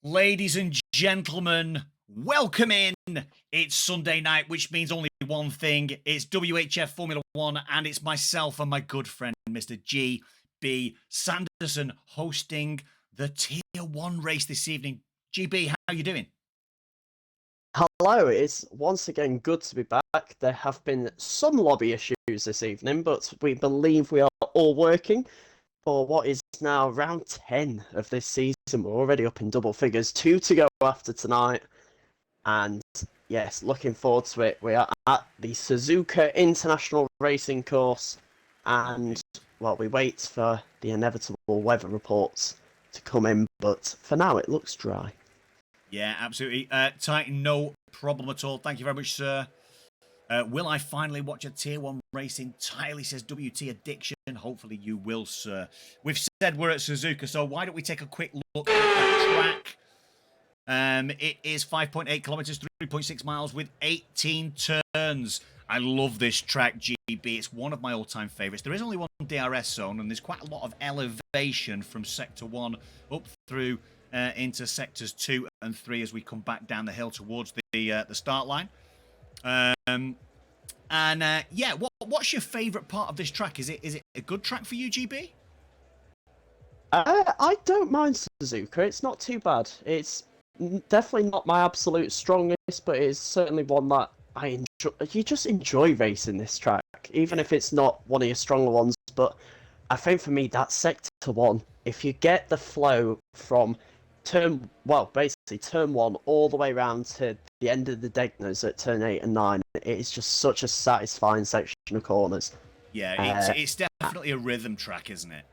Ladies and gentlemen, welcome in. It's Sunday night, which means only one thing. It's WHF Formula One, and it's myself and my good friend, Mr. GB Sanderson, hosting the Tier 1 race this evening. GB, how are you doing? Hello, it's once again good to be back. There have been some lobby issues this evening, but we believe we are all working for what is now round 10 of this season. We're already up in double figures, 2 to go after tonight. And yes, looking forward to it. We are at the Suzuka International Racing Course, and well, we wait for the inevitable weather reports to come in, but for now it looks dry. Yeah, absolutely. Titan, no problem at all. Thank you very much, sir. Will I finally watch a Tier 1 racing? Tylee says WT Addiction. Hopefully you will, sir. We've said we're at Suzuka, so why don't we take a quick look at that track? It is 5.8 kilometers, 3.6 miles with 18 turns. I love this track, GB. It's one of my all-time favorites. There is only one DRS zone, and there's quite a lot of elevation from Sector 1 up through into Sectors 2 and 3 as we come back down the hill towards the start line. Yeah, what's your favourite part of this track? Is it a good track for you, GB? I don't mind Suzuka. It's not too bad. It's definitely not my absolute strongest, but it's certainly one that I enjoy. You just enjoy racing this track, even if it's not one of your stronger ones. But I think for me, that Sector 1, if you get the flow from turn 1 all the way around to the end of the Degnas at turn 8 and 9, it is just such a satisfying section of corners. Yeah, it's definitely a rhythm track, isn't it?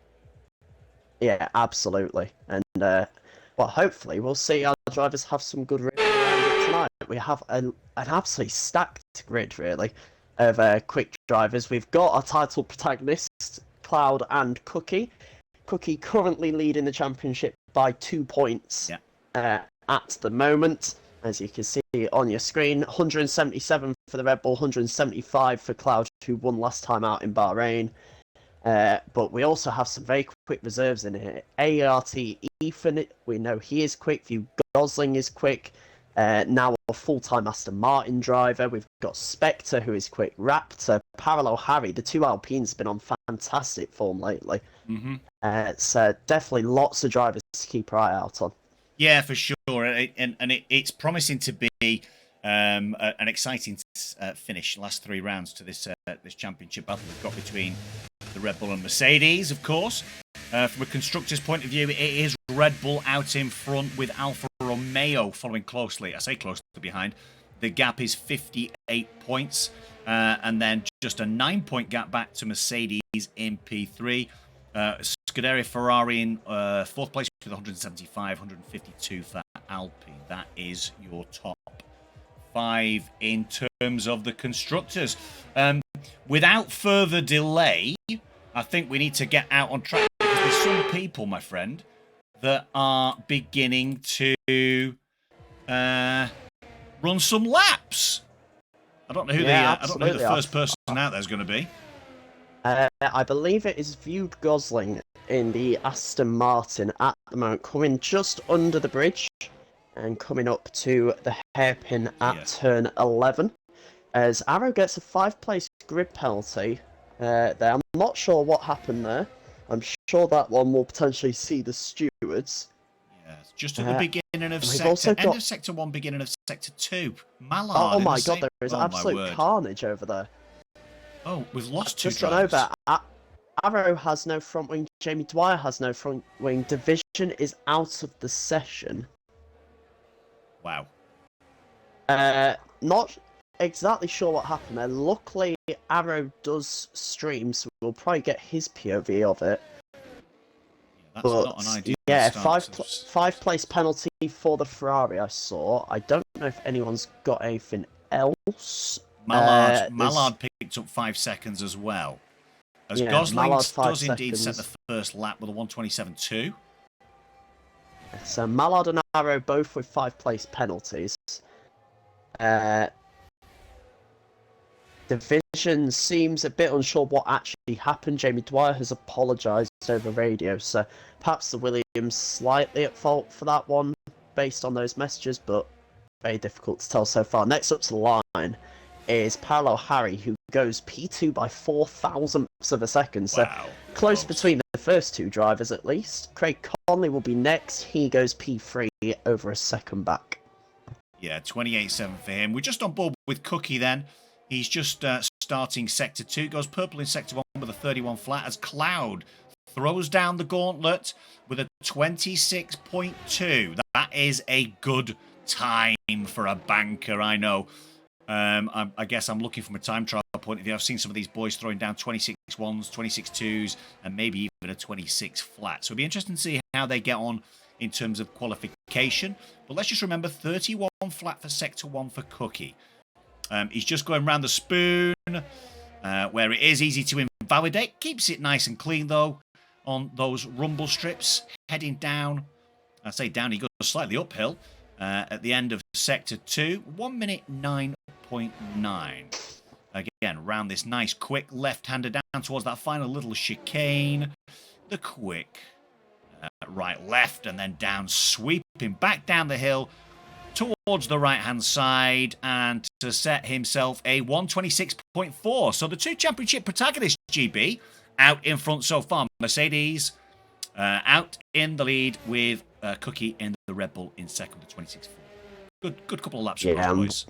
Yeah, absolutely. And well, hopefully we'll see our drivers have some good racing around it tonight. We have an absolutely stacked grid, really, of quick drivers. We've got our title protagonists, Cloud and Cookie. Cookie currently leading the championship by 2 points at the moment, as you can see on your screen. 177 for the Red Bull, 175 for Cloud, who won last time out in Bahrain. But we also have some very quick reserves in here. ART Ethan, we know he is quick. View Gosling is quick. Now a full-time Aston Martin driver. We've got Spectre, who is quick. Raptor, Parallel Harry. The two Alpines have been on fantastic form lately. So definitely lots of drivers to keep our eye out on. Yeah, for sure. It's promising to be an exciting finish. Last 3 rounds to this championship battle we've got between the Red Bull and Mercedes, of course. From a constructor's point of view, it is Red Bull out in front with Alfa Romeo following closely. I say closely behind. The gap is 58 points. And then just a 9-point gap back to Mercedes in P3. Scuderia Ferrari in 4th place with 175, 152 for Alpine. That is your top 5 in terms of the constructors. Without further delay, I think we need to get out on track because there's some people, my friend, that are beginning to run some laps. I don't know who the first person out there is going to be. I believe it is Viewed Gosling in the Aston Martin at the moment, coming just under the bridge and coming up to the hairpin at turn 11. As Arrow gets a 5-place grid penalty there. I'm not sure what happened there. I'm sure that one will potentially see the stewards. Yes, just at the beginning of end of Sector 1, beginning of Sector 2. Mallard. Oh my god, there is absolute carnage over there. Oh, we've lost 2 just drivers. Just over. Arrow has no front wing. Jamie Dwyer has no front wing. Division is out of the session. Wow. Not exactly sure what happened there. Luckily, Arrow does stream, so we'll probably get his POV of it. Yeah, that's not an ideal start. 5-place penalty for the Ferrari I saw. I don't know if anyone's got anything else. Mallard picked up 5 seconds as well. As Gosling does indeed set the first lap with a 1:27.2. So Mallard and Arrow both with 5-place penalties. Division seems a bit unsure what actually happened. Jamie Dwyer has apologised over radio, so perhaps the Williams slightly at fault for that one. based on those messages, but very difficult to tell so far. Next up to the line is Paolo Harry, who goes P2 by 0.004 of a second. So Wow. close between the first two drivers at least. Craig Conley will be next. He goes P3 over a second back. Yeah, 28.7 for him. We're just on board with Cookie then. He's just starting Sector 2. Goes purple in Sector 1 with a 31 flat as Cloud throws down the gauntlet with a 26.2. That is a good time for a banker, I know. I guess I'm looking from a time trial point of view. I've seen some of these boys throwing down 26 1s, 26 2s, and maybe even a 26 flat. So it'll be interesting to see how they get on in terms of qualification. But let's just remember 31 flat for Sector 1 for Cookie. He's just going around the spoon, where it is easy to invalidate. Keeps it nice and clean, though, on those rumble strips. Heading down, I say down, he goes slightly uphill at the end of Sector 2. 1 minute 9.9. Again, round this nice, quick left-hander down towards that final little chicane. The quick right-left, and then down, sweeping back down the hill towards the right-hand side, and to set himself a 126.4. So the two championship protagonists, GB, out in front so far. Mercedes out in the lead with Cookie in the Red Bull in second with 26.4. Good couple of laps for those boys.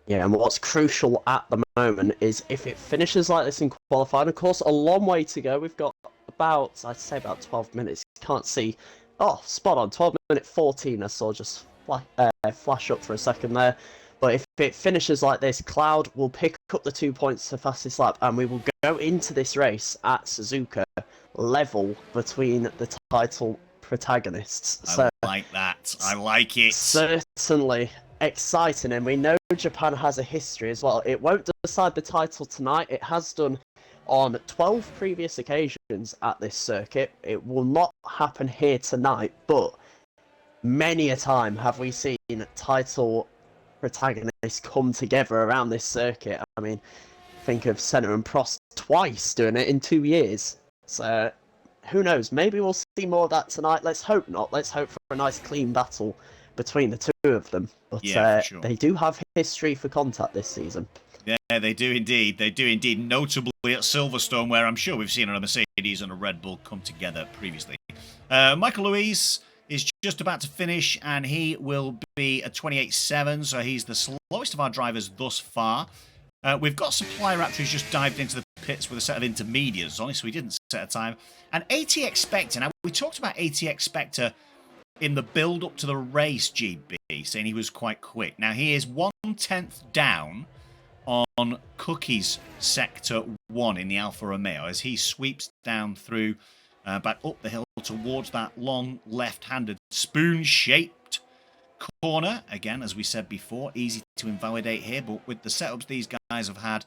Yeah, and what's crucial at the moment is if it finishes like this in qualifying, of course, a long way to go. We've got about, I'd say about 12 minutes. Can't see. Oh, spot on. 12 minute 14 I saw just flash up for a second there. But if it finishes like this, Cloud will pick up the 2 points to fastest lap, and we will go into this race at Suzuka level between the title protagonists. I like that. I like it. Certainly exciting, and we know Japan has a history as well. It won't decide the title tonight. It has done on 12 previous occasions at this circuit. It will not happen here tonight, but many a time have we seen title protagonists come together around this circuit. I mean, think of Senna and Prost twice doing it in 2 years. So who knows? Maybe we'll see more of that tonight. Let's hope not. Let's hope for a nice clean battle between the two of them. But yeah, for sure. They do have history for contact this season. Yeah, they do indeed. They do indeed, notably at Silverstone, where I'm sure we've seen a Mercedes and a Red Bull come together previously. Michael Lewis is just about to finish, and he will be at 28.7, so he's the slowest of our drivers thus far. We've got Supply Raptor who's just dived into the pits with a set of intermediates on, so he didn't set a time. And ATX Spectre, now we talked about ATX Spectre in the build-up to the race, GB, saying he was quite quick. Now he is 1/10 down on Cookie's Sector 1 in the Alfa Romeo as he sweeps down through back up the hill towards that long left-handed spoon-shaped corner. Again, as we said before, easy to invalidate here, but with the setups these guys have had,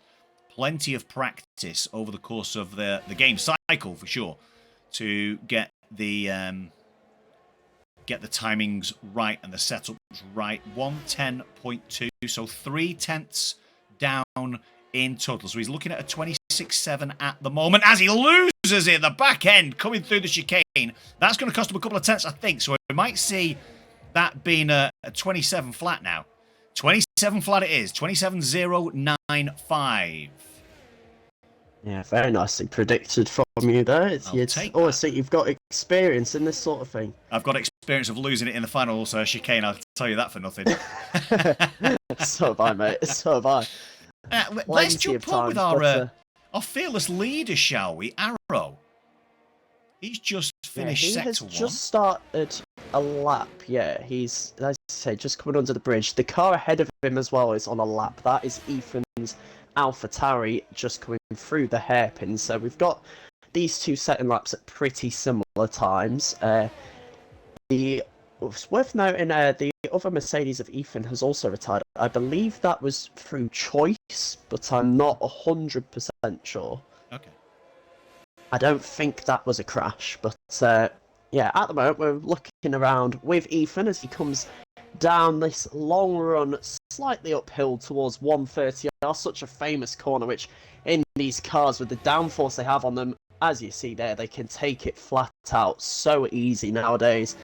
plenty of practice over the course of the game cycle for sure to get the timings right and the setups right. 110.2, so 3/10 down in total. So he's looking at a 26.7 at the moment as he loses it at the back end coming through the chicane. That's going to cost him a couple of tenths, I think. So we might see that being a 27 flat now. 27 flat it is. 27.095. Yeah, very nicely predicted from you there. It's always think you've got experience in this sort of thing. I've got experience of losing it in the final chicane, I'll tell you that for nothing. So have I, mate. So have I. Let's jump on with our fearless leader, shall we? Arrow. He's just finished Sector 1. He has just started a lap, yeah. He's, as I say, just coming under the bridge. The car ahead of him as well is on a lap. That is Ethan's AlphaTauri just coming through the hairpin. So we've got these two setting laps at pretty similar times. It's worth noting the other Mercedes of Ethan has also retired. I believe that was through choice, but I'm not 100% sure. Okay. I don't think that was a crash, but yeah, at the moment we're looking around with Ethan as he comes down this long run, slightly uphill towards 130. Such a famous corner, which in these cars with the downforce they have on them, as you see there, they can take it flat out so easy nowadays.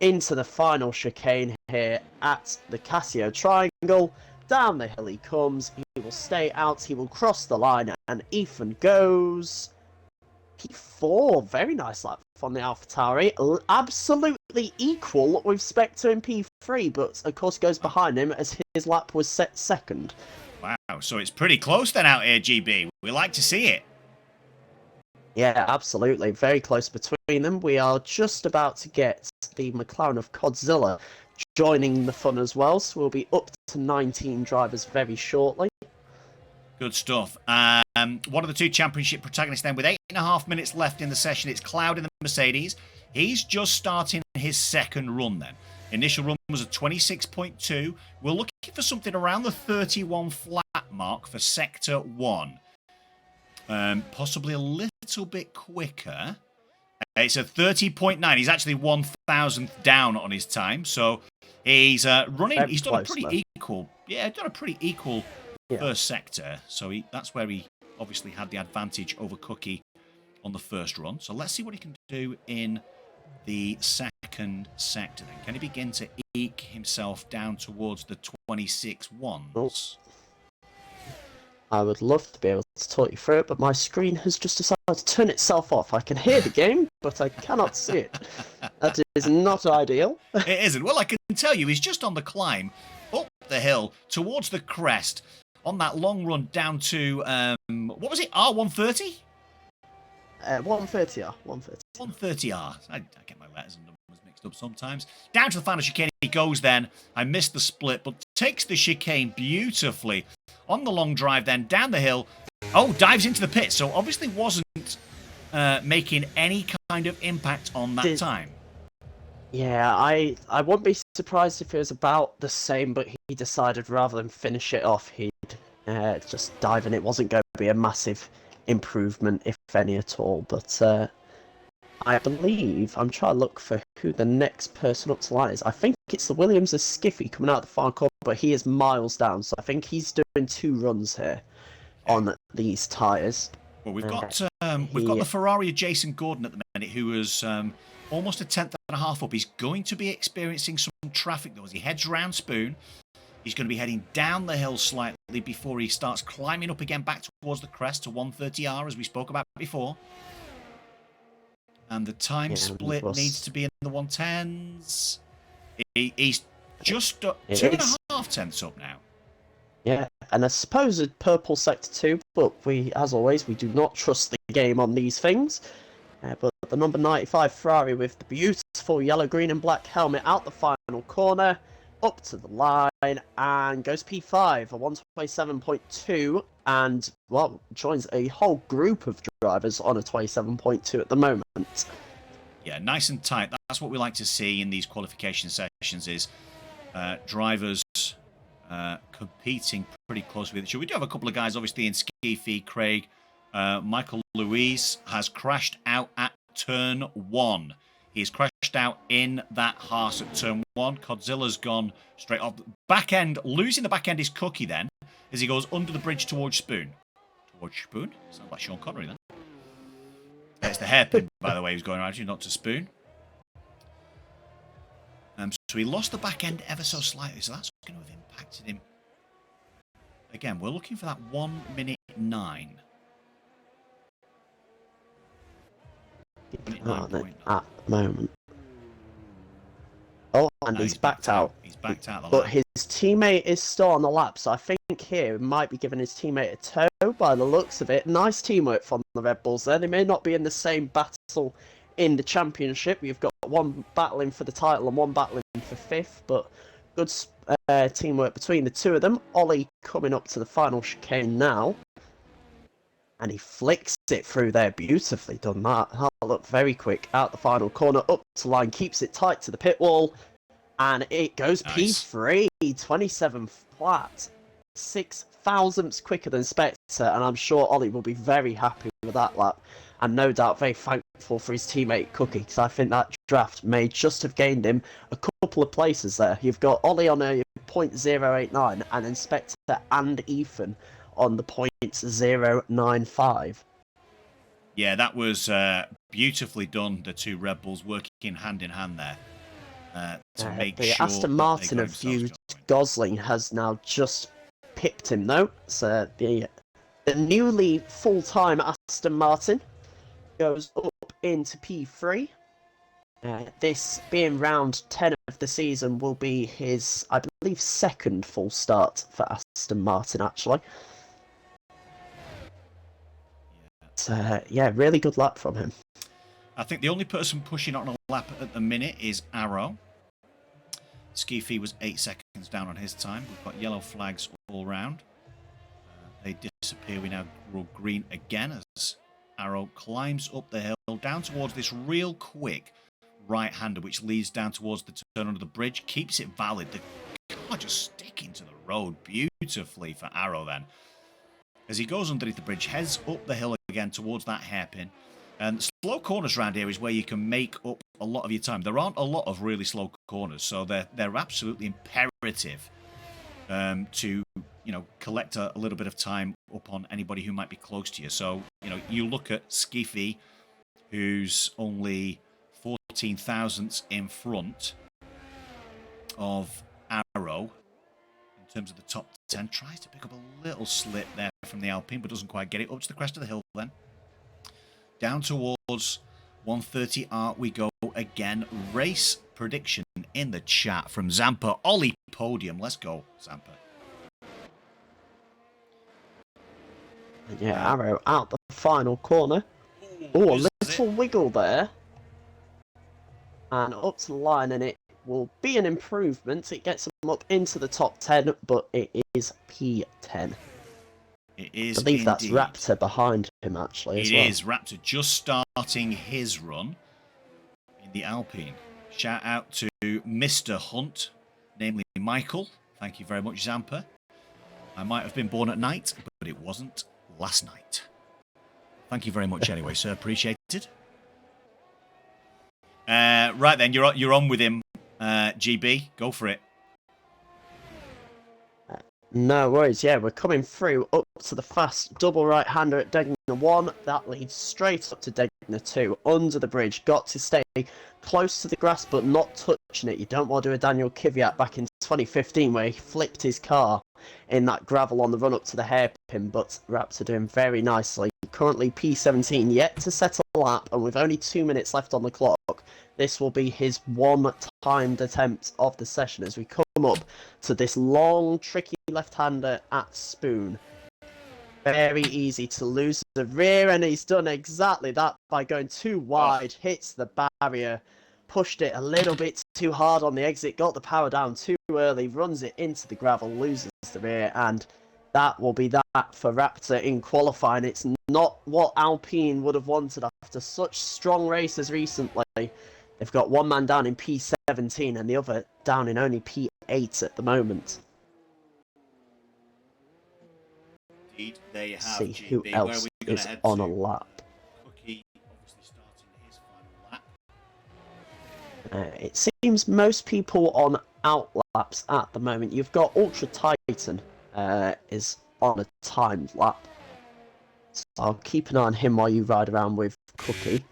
into the final chicane here at the Casio Triangle. Down the hill he comes. He will stay out. He will cross the line, and Ethan goes P4. Very nice lap from the AlphaTauri. Absolutely equal with Spectre in P3, but of course goes behind him as his lap was set second. Wow, so it's pretty close then out here, GB. We like to see it. Yeah, absolutely. Very close between them. We are just about to get the McLaren of Codzilla joining the fun as well, so we'll be up to 19 drivers very shortly. Good stuff. One of the two championship protagonists then with 8.5 minutes left in the session. It's Cloud in the Mercedes. He's just starting his second run then. Initial run was a 26.2. We're looking for something around the 31 flat mark for Sector 1. Possibly a little bit quicker. It's a 30.9. He's actually 1,000th down on his time. So he's running. He's done a pretty equal. Yeah, done a pretty equal first sector. So that's where he obviously had the advantage over Cookie on the first run. So let's see what he can do in the second sector then. Can he begin to eke himself down towards the 26 ones? I would love to be able to talk you through it, but my screen has just decided to turn itself off. I can hear the game, but I cannot see it. That is not ideal. It isn't. Well, I can tell you, he's just on the climb up the hill towards the crest on that long run down to, what was it, R130? 130R. 130R. I get my letters and numbers mixed up sometimes. Down to the final chicane he goes then. I missed the split, but takes the chicane beautifully. On the long drive then, down the hill. Oh, dives into the pit. So obviously wasn't making any kind of impact on that time. Yeah, I wouldn't be surprised if it was about the same, but he decided rather than finish it off, he'd just dive in. It wasn't going to be a massive improvement, if any at all. But I believe, I'm trying to look for who the next person up to line is. I think it's the Williams of Skiffy coming out of the final corner, but he is miles down. So I think he's doing 2 runs here on these tyres. Well, we've got the Ferrari of Jason Gordon at the minute, who was almost a 10th and a half up. He's going to be experiencing some traffic though as he heads round Spoon. He's going to be heading down the hill slightly before he starts climbing up again back towards the crest to 130R, as we spoke about before. And the time split needs to be in the 110s. He's just 2.5 tenths up now. Yeah, and a supposed purple sector 2, but as always, we do not trust the game on these things. But the number 95 Ferrari with the beautiful yellow, green and black helmet out the final corner, up to the line, and goes P5, a 127.2, and, well, joins a whole group of drivers on a 27.2 at the moment. Yeah, nice and tight. That's what we like to see in these qualification sessions is drivers competing pretty close with each other. We do have a couple of guys, obviously, in Skiffy. Craig, Michael Louise has crashed out at turn 1. He's crashed out in that Haas at turn 1. Codzilla's gone straight off. Back end, losing the back end is Cookie then, as he goes under the bridge towards Spoon. Towards Spoon? Sounds like Sean Connery then. It's the hairpin, by the way, who's going around you, not to Spoon. So he lost the back end ever so slightly, so that's going to have impacted him. Again, we're looking for that 1 minute 9. At the moment. Oh, and he's backed out. He's backed out. But his teammate is still on the lap, so I think here he might be giving his teammate a tow by the looks of it. Nice teamwork from the Red Bulls there. They may not be in the same battle in the championship. You've got one battling for the title and one battling for 5th, but good teamwork between the two of them. Ollie coming up to the final chicane now. And he flicks it through there. Beautifully done that. That looked very quick. Out the final corner, up to line, keeps it tight to the pit wall. And it goes nice. P3, 27 flat. 6 thousandths quicker than Spectre. And I'm sure Ollie will be very happy with that lap. And no doubt very thankful for his teammate Cookie, because I think that draft may just have gained him a couple of places there. You've got Ollie on a .089 and then Spectre and Ethan on the .095. Yeah, that was beautifully done. The two Red Bulls working hand in hand there. to make the sure Aston that Martin they got of themselves Hugh going. Gosling has now just pipped him though. So the newly full-time Aston Martin goes up into P3. This being round 10 of the season will be his, I believe, second full start for Aston Martin actually. So yeah, really good lap from him. I think the only person pushing on a lap at the minute is Arrow. Skiffy was 8 seconds down on his time. We've got yellow flags all round. They disappear. We now grow green again as Arrow climbs up the hill down towards this real quick right-hander which leads down towards the turn under the bridge. Keeps it valid. The car just sticking to the road beautifully for Arrow then. As he goes underneath the bridge, heads up the hill again towards that hairpin. And slow corners around here is where you can make up a lot of your time. There aren't a lot of really slow corners, so they're absolutely imperative to collect a little bit of time up on anybody who might be close to you. So you look at Skiffy, who's only 14 thousandths in front of Arrow in terms of the top 10. Tries to pick up a little slip there from the Alpine, but doesn't quite get it. Up to the crest of the hill then. Down towards 130 art we go again. Race prediction in the chat from Zampa. Ollie podium. Let's go, Zampa. Yeah, Arrow out the final corner. Oh, a little wiggle there. And up to the line, and it will be an improvement. It gets them up into the top 10, but it is P10. It is I believe that's indeed. Raptor behind him, actually, as well. It is. Raptor just starting his run in the Alpine. Shout out to Mr. Hunt, namely Michael. Thank you very much, Zampa. I might have been born at night, but it wasn't last night. Thank you very much anyway, sir. Appreciated. Right then, you're on with him, GB. Go for it. No worries, yeah, we're coming through up to the fast double right-hander at Degner 1. That leads straight up to Degner 2, under the bridge. Got to stay close to the grass, but not touching it. You don't want to do a Daniel Kvyat back in 2015, where he flipped his car in that gravel on the run-up to the hairpin, but Raptor doing very nicely. Currently P17, yet to settle a lap, and with only 2 minutes left on the clock. This will be his one timed attempt of the session as we come up to this long, tricky left-hander at Spoon. Very easy to lose the rear, and he's done exactly that by going too wide, hits the barrier, pushed it a little bit too hard on the exit, got the power down too early, runs it into the gravel, loses the rear, and that will be that for Raptor in qualifying. It's not what Alpine would have wanted after such strong races recently. They've got one man down in P17 and the other down in only P8 at the moment. Indeed, there you have See GB. who else is on a lap. Cookie obviously starting his final lap. It seems most people on out laps at the moment. You've got Ultra Titan is on a timed lap. So I'll keep an eye on him while you ride around with Cookie.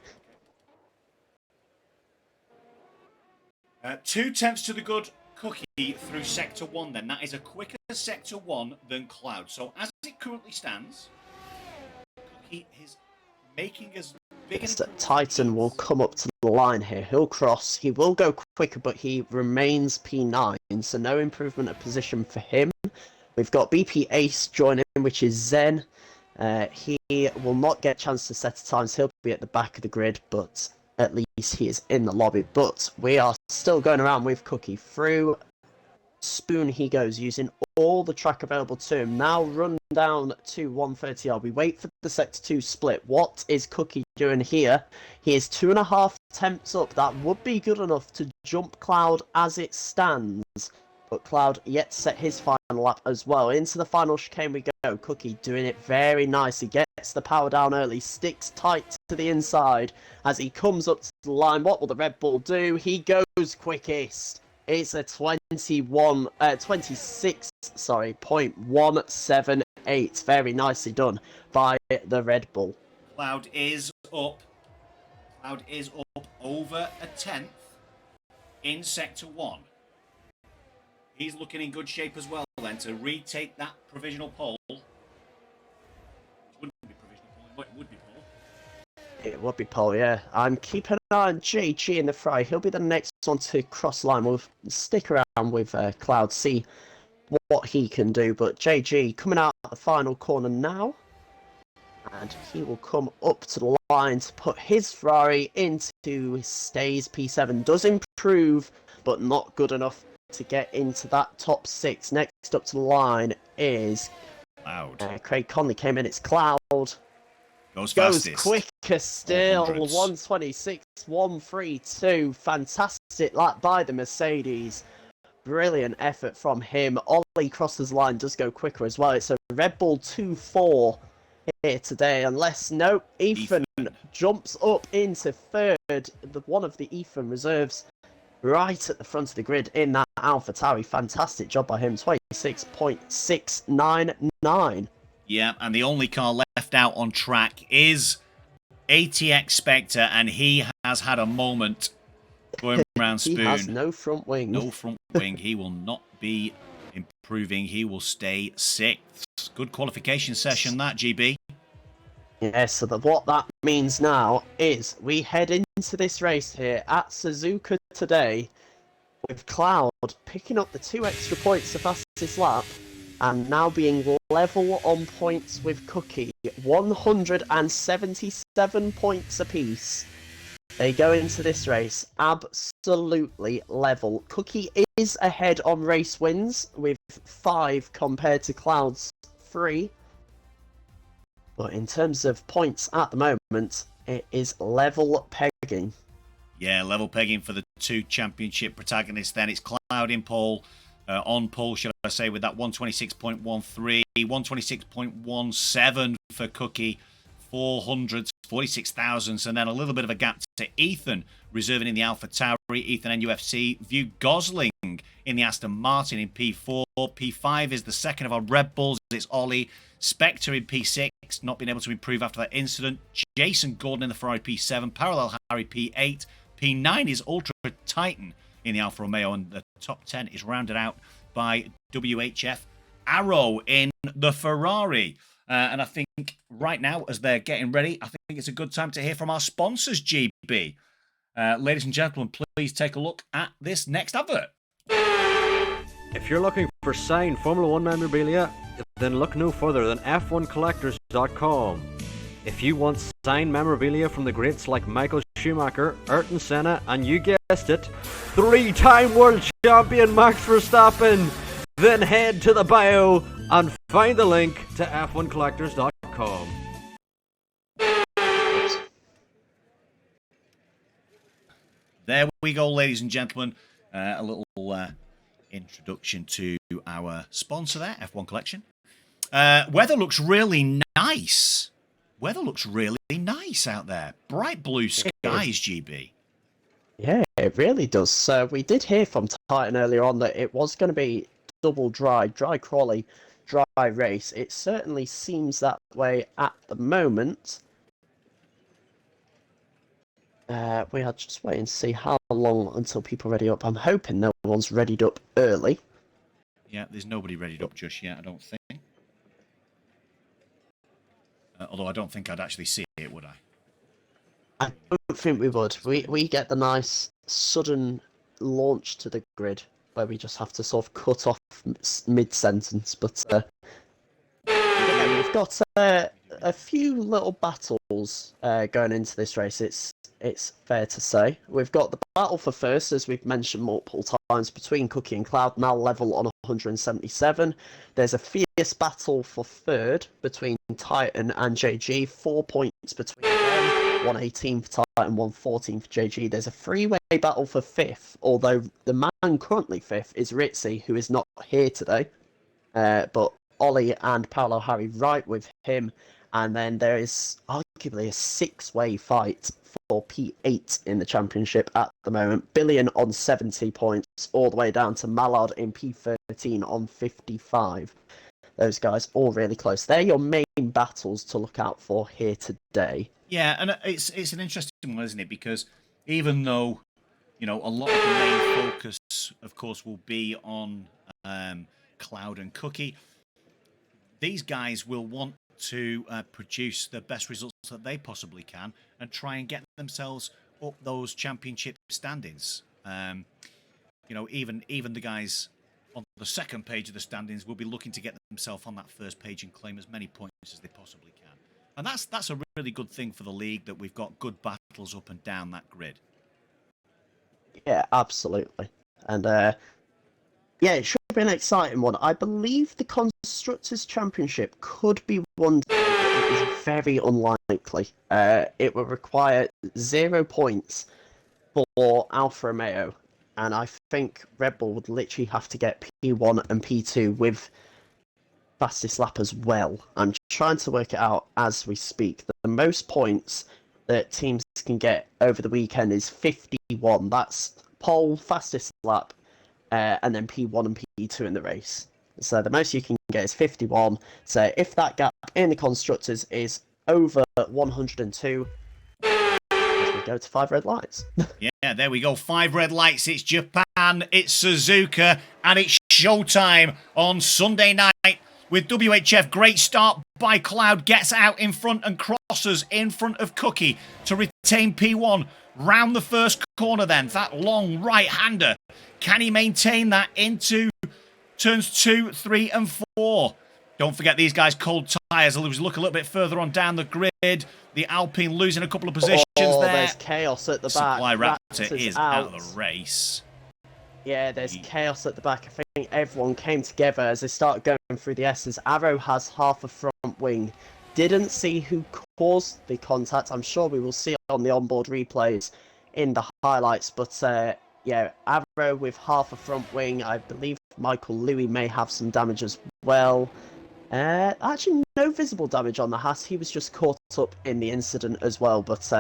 2 tenths to the good, Cookie through Sector 1 then. That is a quicker Sector 1 than Cloud. So as it currently stands, Cookie is making as big an improvement. Titan will come up to the line here. He'll cross. He will go quicker, but he remains P9, so no improvement of position for him. We've got BP Ace joining, which is Zen. He will not get a chance to set a time, so he'll be at the back of the grid, but at least he is in the lobby. But we are still going around with Cookie. Through Spoon he goes, using all the track available to him. Now run down to 130R. We wait for the Sector 2 split. What is Cookie doing here? He is 2.5 attempts up. That would be good enough to jump Cloud as it stands. But Cloud yet to set his final lap as well. Into the final chicane we go. Cookie doing it very nicely. Gets the power down early. Sticks tight to the inside. As he comes up to the line, what will the Red Bull do? He goes quickest. It's a 26.178. Very nicely done by the Red Bull. Cloud is up. Cloud is up over a tenth in Sector 1. He's looking in good shape as well then to retake that provisional pole. Which wouldn't be provisional pole, it would be pole. It would be Paul, yeah. I'm keeping an eye on JG in the fry. He'll be the next one to cross line. We'll stick around with Cloud, see what he can do. But JG coming out at the final corner now. And he will come up to the line to put his Ferrari into his stays. P7 does improve, but not good enough to get into that top 6. Next up to the line is Cloud. Craig Conley came in. It's Cloud. Goes fastest. Quicker still. 400s. 126, 132. Fantastic lap by the Mercedes. Brilliant effort from him. Ollie crosses the line, does go quicker as well. It's a Red Bull 2-4 here today. Unless, no, Ethan jumps up into third. One of the Ethan reserves right at the front of the grid in that AlphaTauri. Fantastic job by him. 26.699. Yeah, and the only car left out on track is ATX Spectre, and he has had a moment going around Spoon. He has no front wing. No front wing. He will not be improving. He will stay 6th. Good qualification session, that, GB. Yeah, so what that means now is we head into this race here at Suzuka today with Cloud picking up the 2 extra points the fastest lap and now being level on points with Cookie. 177 points apiece. They go into this race absolutely level. Cookie is ahead on race wins with 5 compared to Cloud's 3. But in terms of points at the moment, it is level pegging. Yeah, level pegging for the 2 championship protagonists then. It's Cloud in pole, on pole, should I say, with that 126.13, 126.17 for Cookie, 400s, 46 thousandths, and then a little bit of a gap to Ethan, reserving in the AlphaTauri, Ethan NUFC, View Gosling in the Aston Martin in P4, P5 is the second of our Red Bulls, it's Ollie, Spectre in P6, not being able to improve after that incident, Jason Gordon in the Ferrari P7, Parallel Harry P8, P9 is Ultra Titan in the Alfa Romeo, and the top 10 is rounded out by WHF Arrow in the Ferrari. And I think right now, as they're getting ready, I think it's a good time to hear from our sponsors, GB. Ladies and gentlemen, please take a look at this next advert. If you're looking for signed Formula 1 memorabilia, then look no further than F1Collectors.com. If you want signed memorabilia from the greats like Michael Schumacher, Ayrton Senna, and you guessed it, 3-time world champion Max Verstappen, then head to the bio and find the link to F1Collectors.com. There we go, ladies and gentlemen. A little introduction to our sponsor there, F1 Collection. Weather looks really nice. Weather looks really nice out there. Bright blue skies, GB. Yeah, it really does. So we did hear from Titan earlier on that it was going to be double dry crawly, dry race. It certainly seems that way at the moment. We are just waiting to see how long until people ready up. I'm hoping no one's readied up early. Yeah, there's nobody readied up just yet, I don't think. Although I don't think I'd actually see it, would I? I don't think we would. We get the nice sudden launch to the grid where we just have to sort of cut off mid-sentence. But yeah, we've got a few little battles going into this race. It's fair to say. We've got the battle for first, as we've mentioned multiple times, between Cookie and Cloud, now level on 177. There's a fierce battle for third between Titan and JG, 4 points between them, 118 for Titan, 114 for JG. There's a three-way battle for fifth, although the man currently fifth is Ritzy, who is not here today. But Ollie and Paolo Harry right with him. And then there is arguably a six-way fight for P8 in the championship at the moment. Billion on 70 points, all the way down to Mallard in P13 on 55. Those guys all really close. They're your main battles to look out for here today. Yeah, and it's an interesting one, isn't it? Because even though you know, a lot of the main focus, of course, will be on Cloud and Cookie. These guys will want to produce the best results that they possibly can and try and get themselves up those championship standings. You know, even the guys on the second page of the standings will be looking to get themselves on that first page and claim as many points as they possibly can. And that's a really good thing for the league, that we've got good battles up and down that grid. Yeah, absolutely. And yeah, it should be an exciting one. I believe the Constructors' Championship could be won today, but it is very unlikely. It will require 0 points for Alfa Romeo, and I think Red Bull would literally have to get P1 and P2 with fastest lap as well. I'm trying to work it out as we speak. The most points that teams can get over the weekend is 51. That's pole, fastest lap, and then P1 and P2 in the race. So the most you can get is 51. So if that gap in the Constructors is over 102, we go to 5 red lights. Yeah, there we go. 5 red lights. It's Japan, it's Suzuka, and it's showtime on Sunday night with WHF. Great start by Cloud. Gets out in front and crosses in front of Cookie to retain P1. Round the first corner then. That long right-hander. Can he maintain that into turns 2, 3, and 4? Don't forget these guys' cold tyres. As we look a little bit further on down the grid, the Alpine losing a couple of positions there. There's chaos at the back. Supply Raptor is out of the race. Yeah, there's chaos at the back. I think everyone came together as they start going through the S's. Arrow has half a front wing. Didn't see who caused the contact. I'm sure we will see it on the onboard replays in the highlights. But yeah, Arrow with half a front wing. I believe Michael Louis may have some damage as well. Actually, no visible damage on the Haas. He was just caught up in the incident as well. But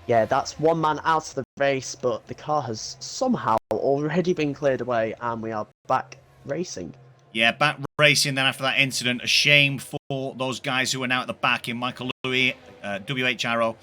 yeah, that's one man out of the race. But the car has somehow already been cleared away, and we are back racing. Yeah, back racing then after that incident. A shame for those guys who are now at the back in Michael Louis, WH Arrow.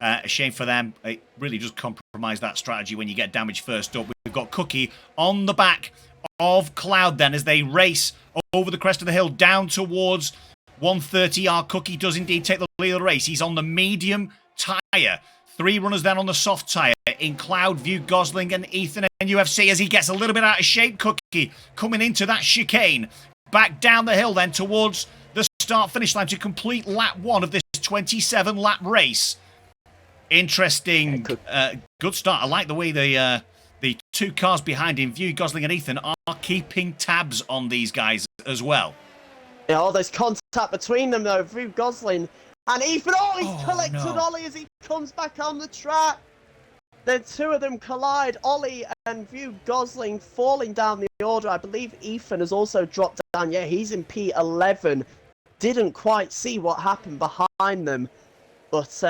A shame for them. It really does compromise that strategy when you get damage first up. We've got Cookie on the back of Cloud then as they race over the crest of the hill down towards 130R. Cookie does indeed take the lead of the race. He's on the medium tyre. 3 runners then on the soft tyre in Cloud, View, Gosling and Ethan and UFC as he gets a little bit out of shape. Cookie coming into that chicane. Back down the hill then towards the start-finish line to complete lap 1 of this 27-lap race. Interesting, good start. I like the way the 2 cars behind him, View, Gosling and Ethan, are keeping tabs on these guys as well. Yeah, there's contact between them though. View, Gosling and Ethan. Oh, he's collected Ollie as he comes back on the track. The 2 of them collide. Ollie and View, Gosling falling down the order. I believe Ethan has also dropped down. Yeah, he's in P11. Didn't quite see what happened behind them. But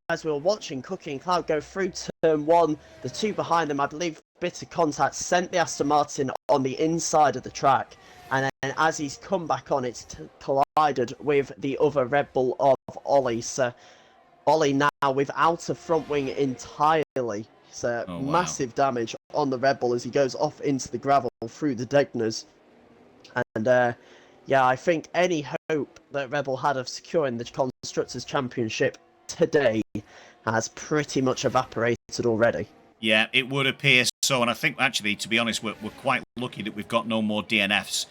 as we were watching Cookie and Cloud go through turn 1, the 2 behind them, I believe, bit of contact sent the Aston Martin on the inside of the track. And then as he's come back on, it's collided with the other Red Bull of Ollie. So Ollie now without a front wing entirely. So massive damage on the Red Bull as he goes off into the gravel through the Degners. And yeah, I think any hope that Red Bull had of securing the Constructors' Championship today has pretty much evaporated already. Yeah, it would appear so. And I think, actually, to be honest, we're quite lucky that we've got no more DNFs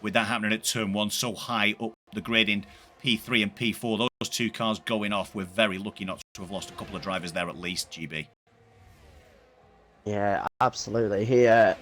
with that happening at turn 1 so high up the grid in P3 and P4. Those 2 cars going off, we're very lucky not to have lost a couple of drivers there at least, GB. Yeah, absolutely. Here,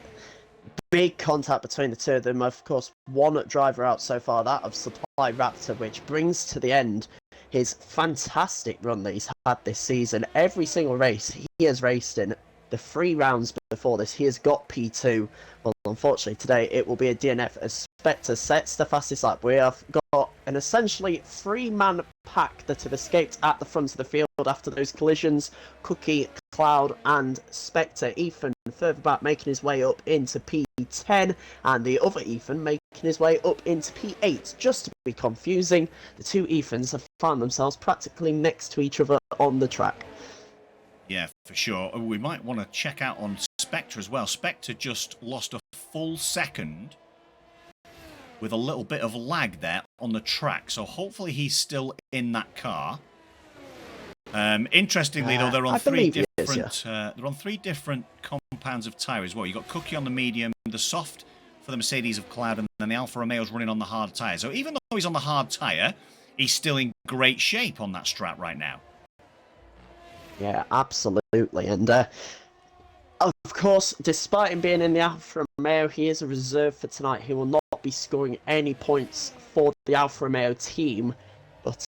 big contact between the 2 of them. Of course, 1 driver out so far, that of Supply Raptor, which brings to the end his fantastic run that he's had this season. Every single race he has raced in, the 3 rounds before this, he has got P2. Well, unfortunately, today it will be a DNF as Spectre sets the fastest lap. We have got an essentially 3-man pack that have escaped at the front of the field after those collisions. Cookie, Cloud and Spectre. Ethan further back making his way up into P10 and the other Ethan making his way up into P8. Just to be confusing, the 2 Ethans have found themselves practically next to each other on the track. Yeah, for sure. We might want to check out on Spectre as well. Spectre just lost a full second with a little bit of lag there on the track. So hopefully he's still in that car. Interestingly, though, they're on they're on three different compounds of tyre as well. You've got Cookie on the medium, the soft for the Mercedes of Cloud, and then the Alfa Romeo's running on the hard tyre. So even though he's on the hard tyre, he's still in great shape on that strat right now. Yeah, absolutely. And of course, despite him being in the Alfa Romeo, he is a reserve for tonight. He will not be scoring any points for the Alfa Romeo team. But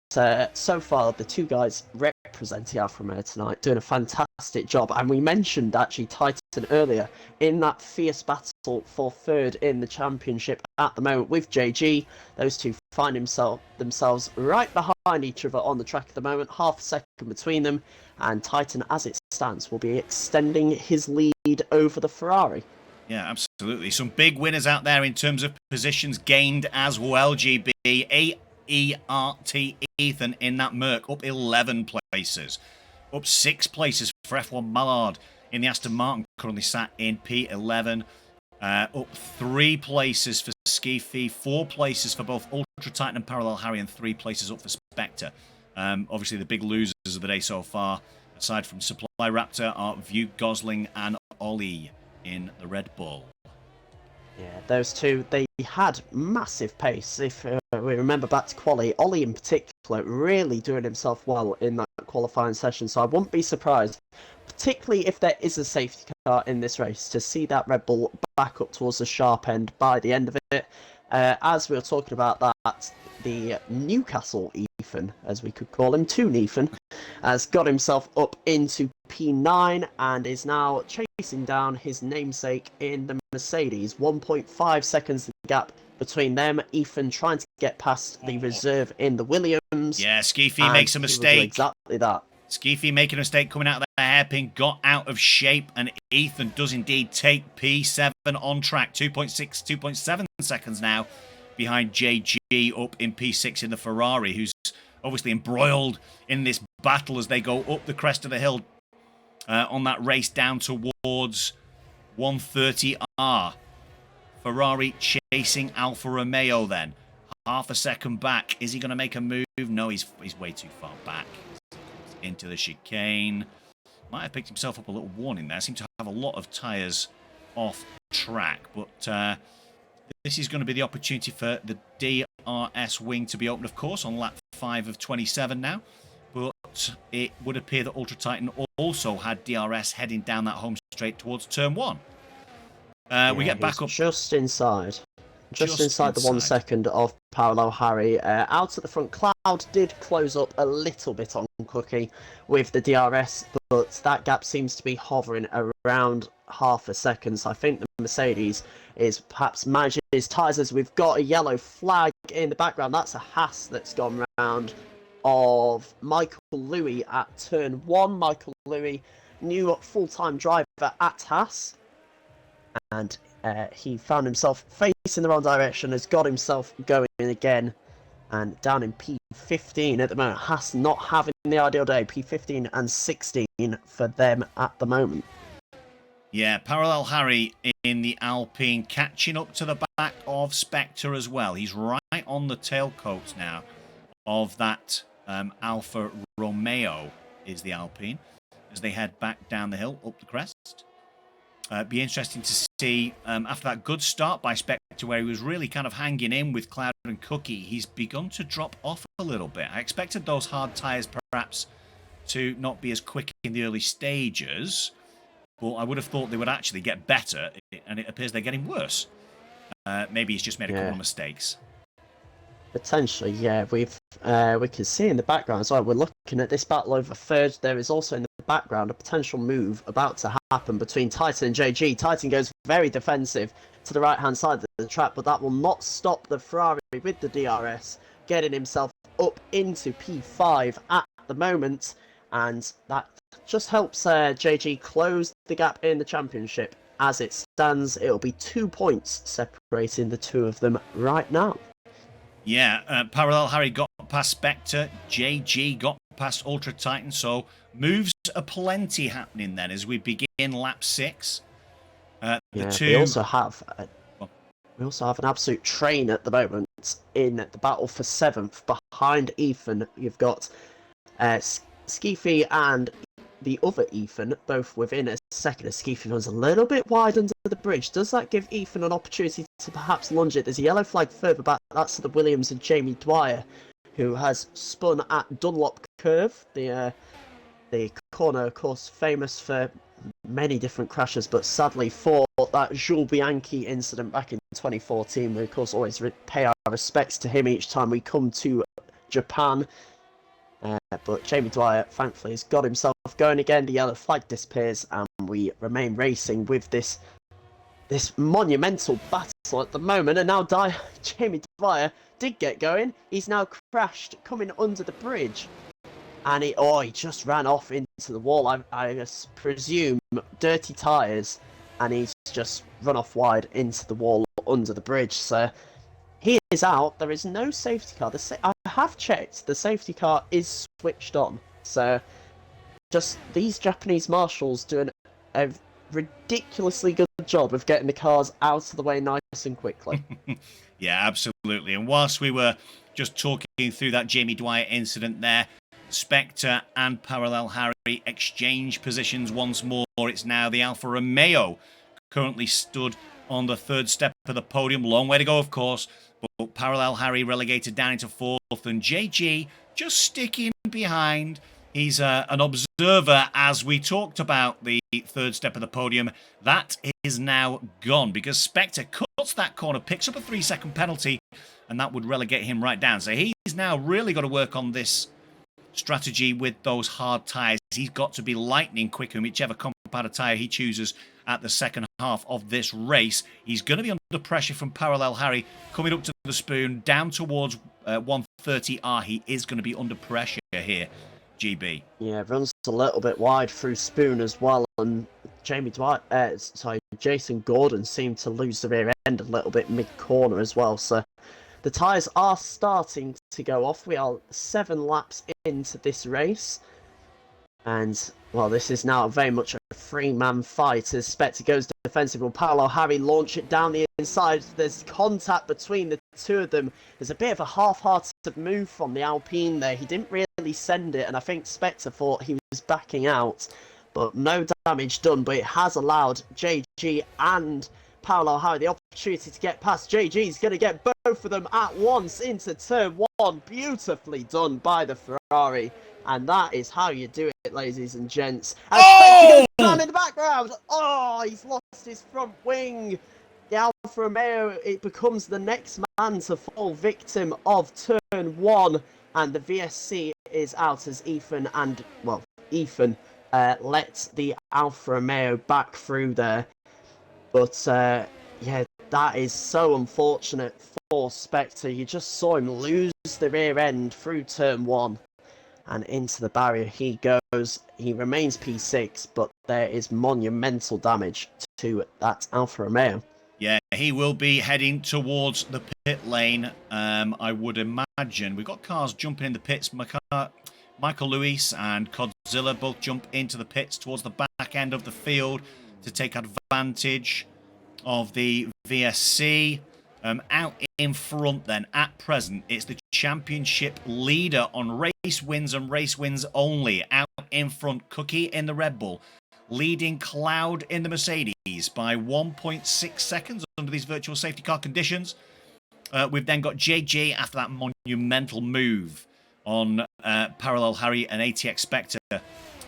so far, the two guys representing Alfa Romeo tonight doing a fantastic job. And we mentioned actually Titan earlier in that fierce battle for third in the championship at the moment with JG. Those two find themselves right behind each other on the track at the moment, half a second between them. And Titan, as it stands, will be extending his lead over the Ferrari. Yeah, absolutely. Some big winners out there in terms of positions gained as well, GB. ERT Ethan in that Merc, up 11 places. Up 6 places for F1 Mallard in the Aston Martin, currently sat in P11. Up 3 places for Skiffy, 4 places for both Ultra Titan and Parallel Harry, and 3 places up for Spectre. Obviously, the big losers of the day so far, aside from Supply Raptor, are View Gosling and Ollie in the Red Bull. Yeah, those two, they had massive pace. If we remember back to quali, Ollie in particular really doing himself well in that qualifying session, so I wouldn't be surprised, particularly if there is a safety car in this race, to see that Red Bull back up towards the sharp end by the end of it. As we were talking about that, the Newcastle Ethan, as we could call him, Toon Ethan, has got himself up into P9 and is now chasing down his namesake in the Mercedes. 1.5 seconds the gap between them. Ethan trying to get past the reserve in the Williams. Yeah, Skiffy makes a mistake. Exactly that. Skiffy making a mistake coming out of the hairpin, got out of shape, and Ethan does indeed take P7 on track. 2.7 seconds now behind JG up in P6 in the Ferrari, who's obviously embroiled in this battle as they go up the crest of the hill on that race down towards 130R. Ferrari chasing Alfa Romeo then. Half a second back. Is he going to make a move? No, he's way too far back. Into the chicane. Might have picked himself up a little warning there. Seemed to have a lot of tyres off track. But this is going to be the opportunity for the DRS wing to be open, of course, on lap 5 of 27 now. But it would appear that Ultra Titan also had DRS heading down that home straight towards turn 1. We get back up just inside. Just inside the 1 second of Parallel Harry. Out at the front, Cloud did close up a little bit on Cookie with the DRS, but that gap seems to be hovering around half a second. So I think the Mercedes is perhaps managing his tyres, as we've got a yellow flag in the background. That's a Haas that's gone round of Michael Louis at turn 1. Michael Louis, new full-time driver at Haas. And he found himself facing the wrong direction, has got himself going again, and down in P15 at the moment. Haas not having the ideal day. P15 and 16 for them at the moment. Yeah, Parallel Harry in the Alpine, catching up to the back of Spectre as well. He's right on the tailcoats now of that Alfa Romeo, is the Alpine, as they head back down the hill, up the crest. Be interesting to see, after that good start by Spectre, where he was really kind of hanging in with Cloud and Cookie, he's begun to drop off a little bit. I expected those hard tyres perhaps to not be as quick in the early stages, but I would have thought they would actually get better, and it appears they're getting worse. Maybe he's just made a couple of mistakes. Potentially, yeah. We can see in the background as well. We're looking at this battle over third. There is also in the background a potential move about to happen between Titan and JG. Titan goes very defensive to the right-hand side of the track, but that will not stop the Ferrari with the DRS getting himself up into P5 at the moment, and that just helps JG close the gap in the championship. As it stands, it'll be 2 points separating the two of them right now. Yeah, Parallel Harry got past Spectre. JG got past Ultra Titan. So moves aplenty happening then as we begin lap 6. We also have an absolute train at the moment in the battle for 7th. Behind Ethan, you've got Skeefy and the other Ethan, both within a second. Skeefy runs a little bit wide under the bridge. Does that give Ethan an opportunity to perhaps lunge it? There's a yellow flag further back. That's the Williams and Jamie Dwyer, who has spun at Dunlop Curve, the corner, of course, famous for many different crashes, but sadly for that Jules Bianchi incident back in 2014. We, of course, always pay our respects to him each time we come to Japan. But Jamie Dwyer, thankfully, has got himself going again. The yellow flag disappears, and we remain racing with this monumental battle at the moment. And now Jamie Dwyer did get going. He's now crashed coming under the bridge. And he just ran off into the wall. I presume dirty tyres, and he's just run off wide into the wall under the bridge. So he is out. There is no safety car. I have checked. The safety car is switched on. So just these Japanese marshals doing a ridiculously good job of getting the cars out of the way nice and quickly. Yeah, absolutely. And whilst we were just talking through that Jamie Dwyer incident there, Spectre and Parallel Harry exchange positions once more. It's now the Alfa Romeo currently stood on the 3rd step of the podium. Long way to go, of course, but Parallel Harry relegated down into 4th, and JG just sticking behind. He's an observer as we talked about the 3rd step of the podium. That is now gone because Spectre cuts that corner, picks up a 3-second penalty, and that would relegate him right down. So he's now really got to work on this strategy with those hard tyres. He's got to be lightning quick in whichever compound tyre he chooses at the second half of this race. He's going to be under pressure from Parallel Harry coming up to the spoon down towards 130R. He is going to be under pressure here, GB. Yeah, runs a little bit wide through spoon as well, and Jason Gordon seemed to lose the rear end a little bit mid-corner as well. So the tyres are starting to go off. We are 7 laps into this race. And, well, this is now very much a 3-man fight as Spectre goes defensive. Will Parallel Harry launch it down the inside? There's contact between the two of them. There's a bit of a half-hearted move from the Alpine there. He didn't really send it, and I think Spectre thought he was backing out. But no damage done, but it has allowed JG and Parallel Harry the opportunity to get past. JG's going to get both of them at once into turn 1. Beautifully done by the Ferrari. And that is how you do it, ladies and gents. And Spectre goes down in the background. Oh, he's lost his front wing. The Alfa Romeo, it becomes the next man to fall victim of turn 1. And the VSC is out as Ethan let the Alfa Romeo back through there. But, yeah, that is so unfortunate for Spectre. You just saw him lose the rear end through turn 1. And into the barrier he goes. He remains P6, but there is monumental damage to that Alfa Romeo. Yeah, he will be heading towards the pit lane, I would imagine. We've got cars jumping in the pits. Michael Lewis and Codzilla both jump into the pits towards the back end of the field to take advantage of the VSC. Out in front then, at present, it's the championship leader on race wins and race wins only. Out in front, Cookie in the Red Bull, leading Cloud in the Mercedes by 1.6 seconds under these virtual safety car conditions. We've then got JG after that monumental move on Parallel Harry and ATX Spectre.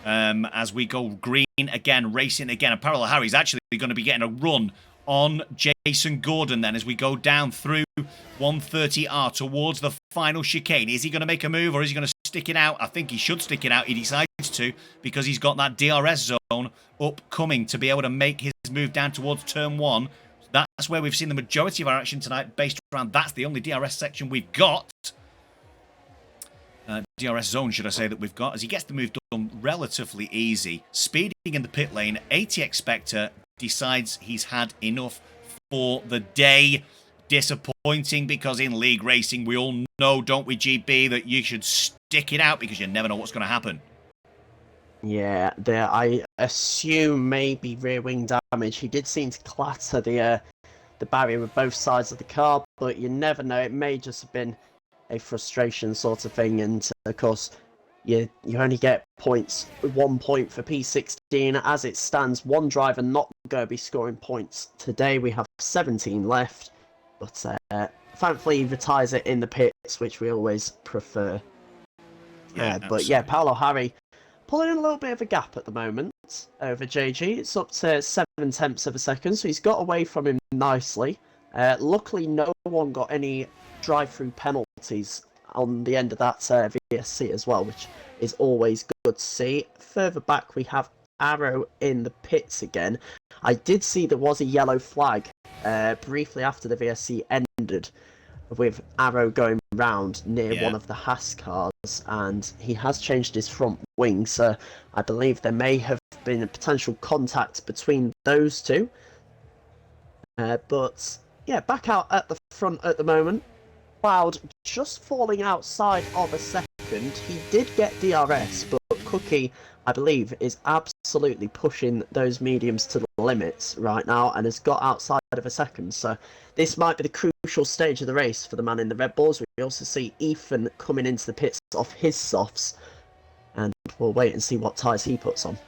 As we go green again, racing again, and Parallel Harry's actually going to be getting a run on Jason Gordon then as we go down through 130R towards the final chicane. Is he going to make a move or is he going to stick it out? I think he should stick it out. He decides to because he's got that DRS zone upcoming to be able to make his move down towards turn 1. That's where we've seen the majority of our action tonight based around. That's the only DRS section we've got. DRS zone, should I say, that we've got. As he gets the move done relatively easy. Speeding in the pit lane, ATX Spectre decides he's had enough for the day. Disappointing because in league racing we all know, don't we, GB, that you should stick it out because you never know what's going to happen. Yeah, I assume maybe rear wing damage. He did seem to clatter the barrier with both sides of the car, but you never know. It may just have been a frustration sort of thing, and of course, you only get points, 1 point for P16. As it stands, one driver not going to be scoring points today. We have 17 left, but thankfully he retires it in the pits, which we always prefer. Yeah, but yeah, Paolo Harry pulling in a little bit of a gap at the moment over JG. It's up to 7/10 of a second, so he's got away from him nicely. Luckily, no one got any drive-through penalties on the end of that VSC as well, which is always good to see. Further back, we have Arrow in the pits again. I did see there was a yellow flag briefly after the VSC ended, with Arrow going round near one of the Haas cars, and he has changed his front wing, so I believe there may have been a potential contact between those two. But yeah, back out at the front at the moment. Cloud just falling outside of a second. He did get DRS, but Cookie, I believe, is absolutely pushing those mediums to the limits right now and has got outside of a second. So this might be the crucial stage of the race for the man in the Red Bulls. We also see Ethan coming into the pits off his softs, and we'll wait and see what tyres he puts on.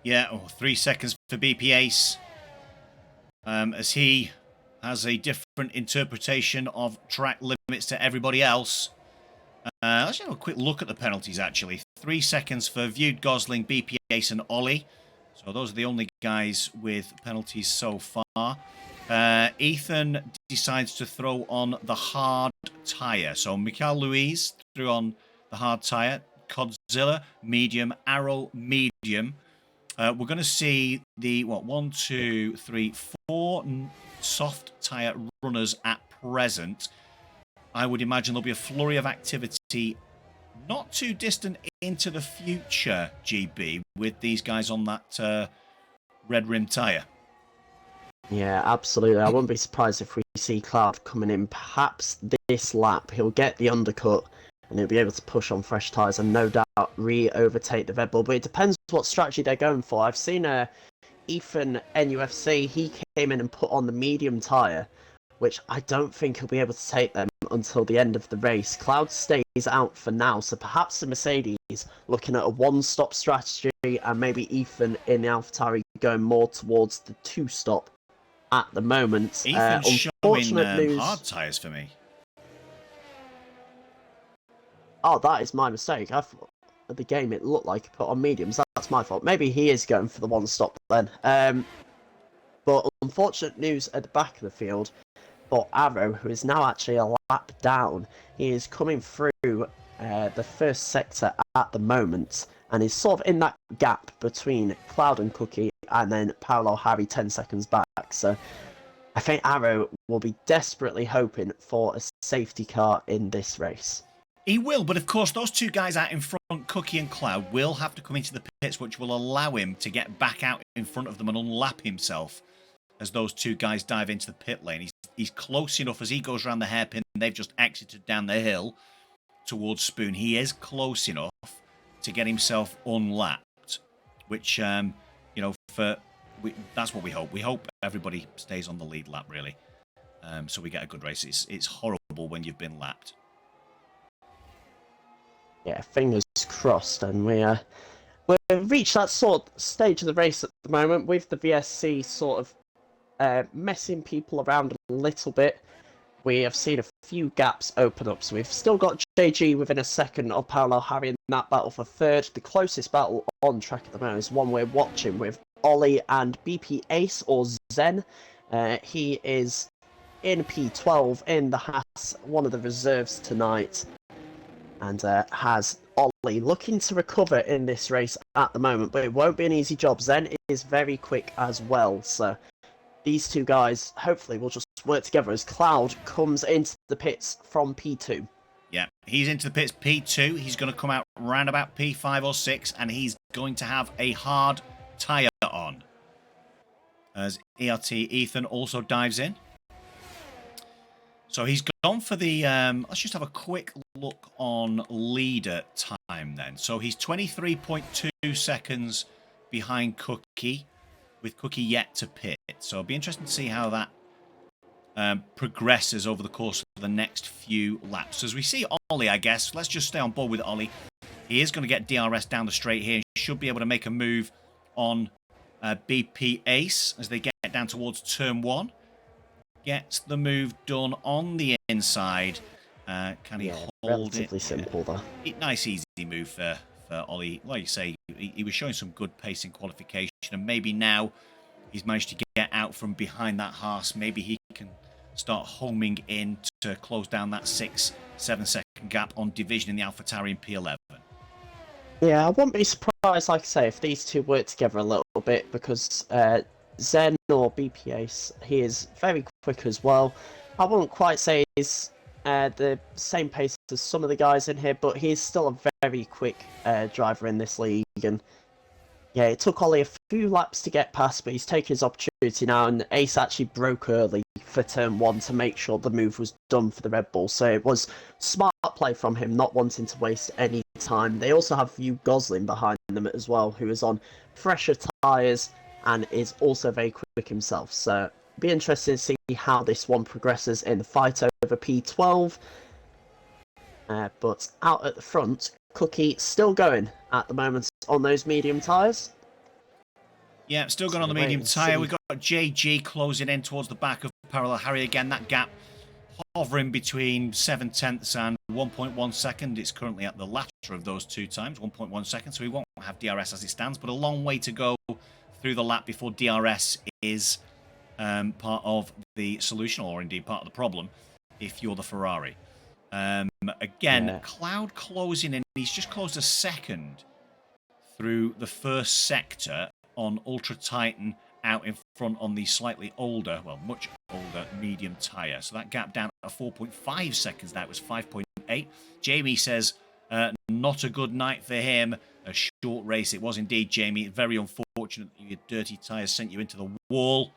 Yeah, 3 seconds for BP Ace, as he has a different interpretation of track limits to everybody else. Let's have a quick look at the penalties, actually. 3 seconds for Viewed, Gosling, BP Ace and Ollie. So those are the only guys with penalties so far. Ethan decides to throw on the hard tyre. So Michael Louise threw on the hard tyre. Codzilla, medium. Arrow, medium. We're going to see the, 4 soft tyre runners at present. I would imagine there'll be a flurry of activity not too distant into the future, GB, with these guys on that red rim tyre. Yeah, absolutely. I wouldn't be surprised if we see Cloud coming in perhaps this lap. He'll get the undercut and he'll be able to push on fresh tyres and no doubt re-overtake the Red Bull. But it depends what strategy they're going for. I've seen Ethan NUFC, he came in and put on the medium tyre, which I don't think he'll be able to take them until the end of the race. Cloud stays out for now, so perhaps the Mercedes looking at a one-stop strategy and maybe Ethan in the AlphaTauri going more towards the two-stop at the moment. Ethan's showing news... hard tyres for me. Oh, that is my mistake. I thought at the game it looked like he put on mediums. That's my fault. Maybe he is going for the one-stop then. But unfortunate news at the back of the field for Arrow, who is now actually a lap down. He is coming through the first sector at the moment and is sort of in that gap between Cloud and Cookie and then Paolo Harry 10 seconds back. So I think Arrow will be desperately hoping for a safety car in this race. He will, but of course those two guys out in front, Cookie and Cloud, will have to come into the pits, which will allow him to get back out in front of them and unlap himself as those two guys dive into the pit lane. He's close enough as he goes around the hairpin. They've just exited down the hill towards Spoon. He is close enough to get himself unlapped, which, that's what we hope. We hope everybody stays on the lead lap, really, so we get a good race. It's horrible when you've been lapped. Yeah, fingers crossed, and we've reached that sort of stage of the race at the moment with the VSC sort of messing people around a little bit. We have seen a few gaps open up, so we've still got JG within a second of Paolo Harry in that battle for third. The closest battle on track at the moment is one we're watching with Ollie and BP Ace, or Zen. He is in P12 in the Haas, one of the reserves tonight, and has Ollie looking to recover in this race at the moment, but it won't be an easy job. Zen is very quick as well, so these two guys hopefully will just work together as Cloud comes into the pits from P2. Yeah, he's into the pits P2. He's going to come out round about P5 or 6, and he's going to have a hard tyre on. As ERT Ethan also dives in. So he's gone for the... let's just have a quick look on leader time then. So he's 23.2 seconds behind Cookie, with Cookie yet to pit. So it'll be interesting to see how that progresses over the course of the next few laps. So as we see Ollie, I guess, let's just stay on board with Ollie. He is going to get DRS down the straight here. He should be able to make a move on BP Ace as they get down towards turn 1. Gets the move done on the inside. Can he hold relatively it? simple though. Nice, easy move for Ollie. Like you say, he was showing some good pace in qualification, and maybe now he's managed to get out from behind that Haas. Maybe he can start homing in to close down that 6-7 second gap on division in the AlphaTauri in P11. Yeah, I wouldn't be surprised, like I say, if these two work together a little bit, because Zen or BPAce, he is very quick as well. I wouldn't quite say he's the same pace as some of the guys in here, but he's still a very quick driver in this league. And yeah, it took Ollie a few laps to get past, but he's taken his opportunity now, and Ace actually broke early for turn 1 to make sure the move was done for the Red Bull. So it was smart play from him, not wanting to waste any time. They also have View Gosling behind them as well, who is on fresher tyres and is also very quick himself. So it'll be interesting to see how this one progresses in the fight over P12. But out at the front, Cookie still going at the moment on those medium tyres. Yeah, still going on the medium tyre. We've got JG closing in towards the back of Parallel Harry. Again, that gap hovering between 7/10 and 1.1 second. It's currently at the latter of those two times, 1.1 seconds, so we won't have DRS as it stands, but a long way to go through the lap before DRS is part of the solution, or indeed part of the problem, if you're the Ferrari. Again, Cloud closing in. He's just closed a second through the first sector on Ultra Titan, out in front on the slightly older, well, much older medium tyre. So that gap down at 4.5 seconds now. It was 5.8. Jamie says, not a good night for him. A short race. It was indeed, Jamie. Very unfortunate that your dirty tyres sent you into the wall.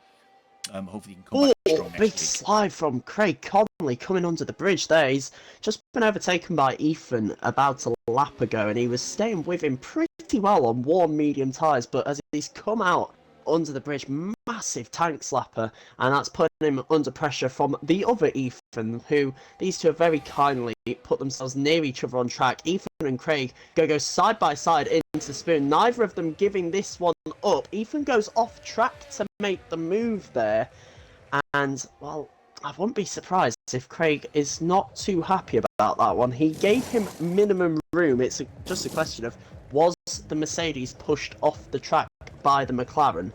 Hopefully you can come back strong next big week. slide from Craig Connolly coming under the bridge there. He's just been overtaken by Ethan about a lap ago, and he was staying with him pretty well on warm medium tyres, but as he's come out under the bridge, massive tank slapper, and that's putting him under pressure from the other Ethan, who these two have very kindly put themselves near each other on track. Ethan and Craig go side by side into Spoon, neither of them giving this one up. Ethan goes off track to make the move there, and well, I wouldn't be surprised if Craig is not too happy about that one. He gave him minimum room. It's just a question of, was the Mercedes pushed off the track by the McLaren?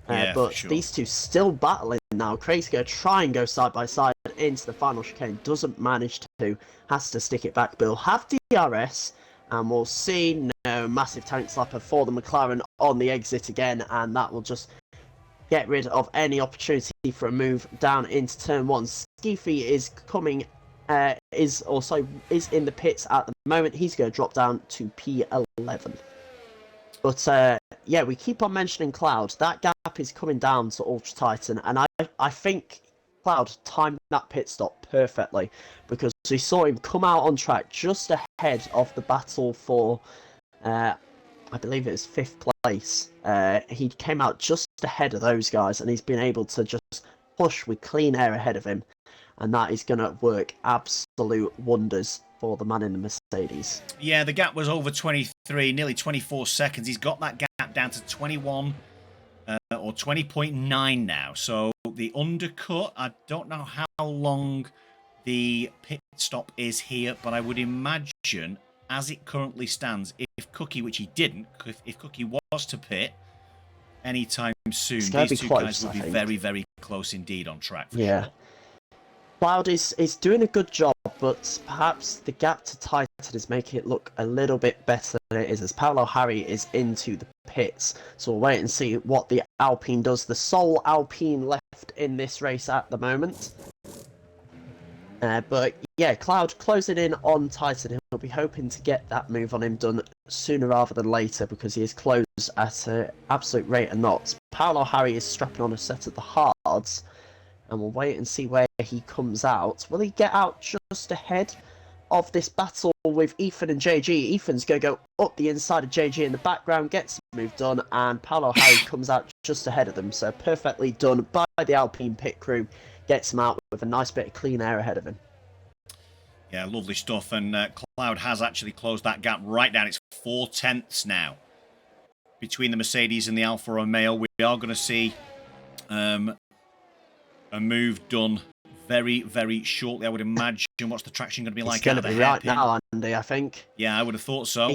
But sure. These two still battling now. Craig's going to try and go side by side into the final chicane. Doesn't manage to. Has to stick it back. But he'll have DRS. And we'll see. No, massive tank slapper for the McLaren on the exit again. And that will just get rid of any opportunity for a move down into turn 1. Skeefy is coming. Is in the pits at the moment. He's going to drop down to P11. But yeah, we keep on mentioning Cloud. That gap is coming down to Ultra Titan, and I think Cloud timed that pit stop perfectly, because we saw him come out on track just ahead of the battle for, I believe it was 5th place. He came out just ahead of those guys, and he's been able to just push with clean air ahead of him, and that is going to work absolute wonders for the man in the Mercedes. Yeah, the gap was over 23, nearly 24 seconds. He's got that gap down to 21 or 20.9 now. So the undercut, I don't know how long the pit stop is here, but I would imagine, as it currently stands, if Cookie, which he didn't, if Cookie was to pit anytime soon, these two guys would be very, very close indeed on track. Yeah. Cloud is doing a good job, but perhaps the gap to Titan is making it look a little bit better than it is, as Parallel Harry is into the pits. So we'll wait and see what the Alpine does. The sole Alpine left in this race at the moment. But yeah, Cloud closing in on Titan. He'll be hoping to get that move on him done sooner rather than later, because he is closed at an absolute rate of knots. Parallel Harry is strapping on a set of the hards, and we'll wait and see where he comes out. Will he get out just ahead of this battle with Ethan and JG. Ethan's going to go up the inside of JG in the background, gets the move done, and Paolo Harry comes out just ahead of them. So perfectly done by the Alpine pit crew. Gets him out with a nice bit of clean air ahead of him. Yeah, lovely stuff. And Cloud has actually closed that gap right down. It's 4/10 now between the Mercedes and the Alfa Romeo. We are going to see a move done very, very shortly, I would imagine. What's the traction going to be like? It's going to be right now, Andy, I think. Yeah, I would have thought so.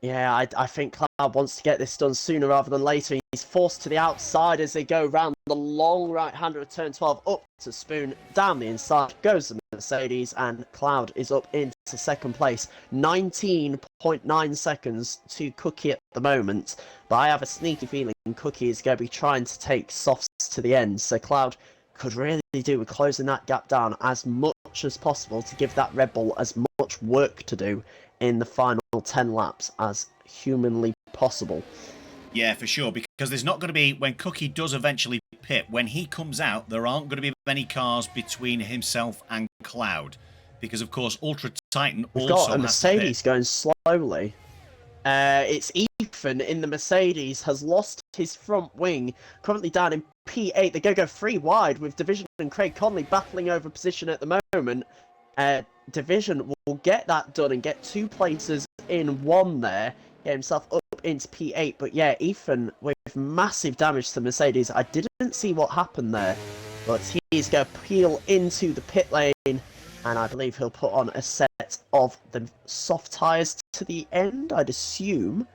I think Cloud wants to get this done sooner rather than later. He's forced to the outside as they go round the long right-hander of turn 12 up to Spoon, down the inside, goes the Mercedes, and Cloud is up into second place. 19.9 seconds to Cookie at the moment, but I have a sneaky feeling Cookie is going to be trying to take softs to the end, so Cloud could really do with closing that gap down as much as possible to give that Red Bull as much work to do in the final 10 laps as humanly possible. Yeah, for sure, because there's not going to be, when Cookie does eventually pit, when he comes out, there aren't going to be many cars between himself and Cloud, because of course Ultra Titan We've also got a Mercedes going slowly. It's Ethan in the Mercedes, has lost his front wing, currently down in P8. They're going to go 3 wide with Division and Craig Conley battling over position at the moment. Division will get that done and get 2 places in 1 there, get himself up into P8. But yeah, Ethan with massive damage to the Mercedes. I didn't see what happened there, but he's going to peel into the pit lane, and I believe he'll put on a set of the soft tyres to the end, I'd assume.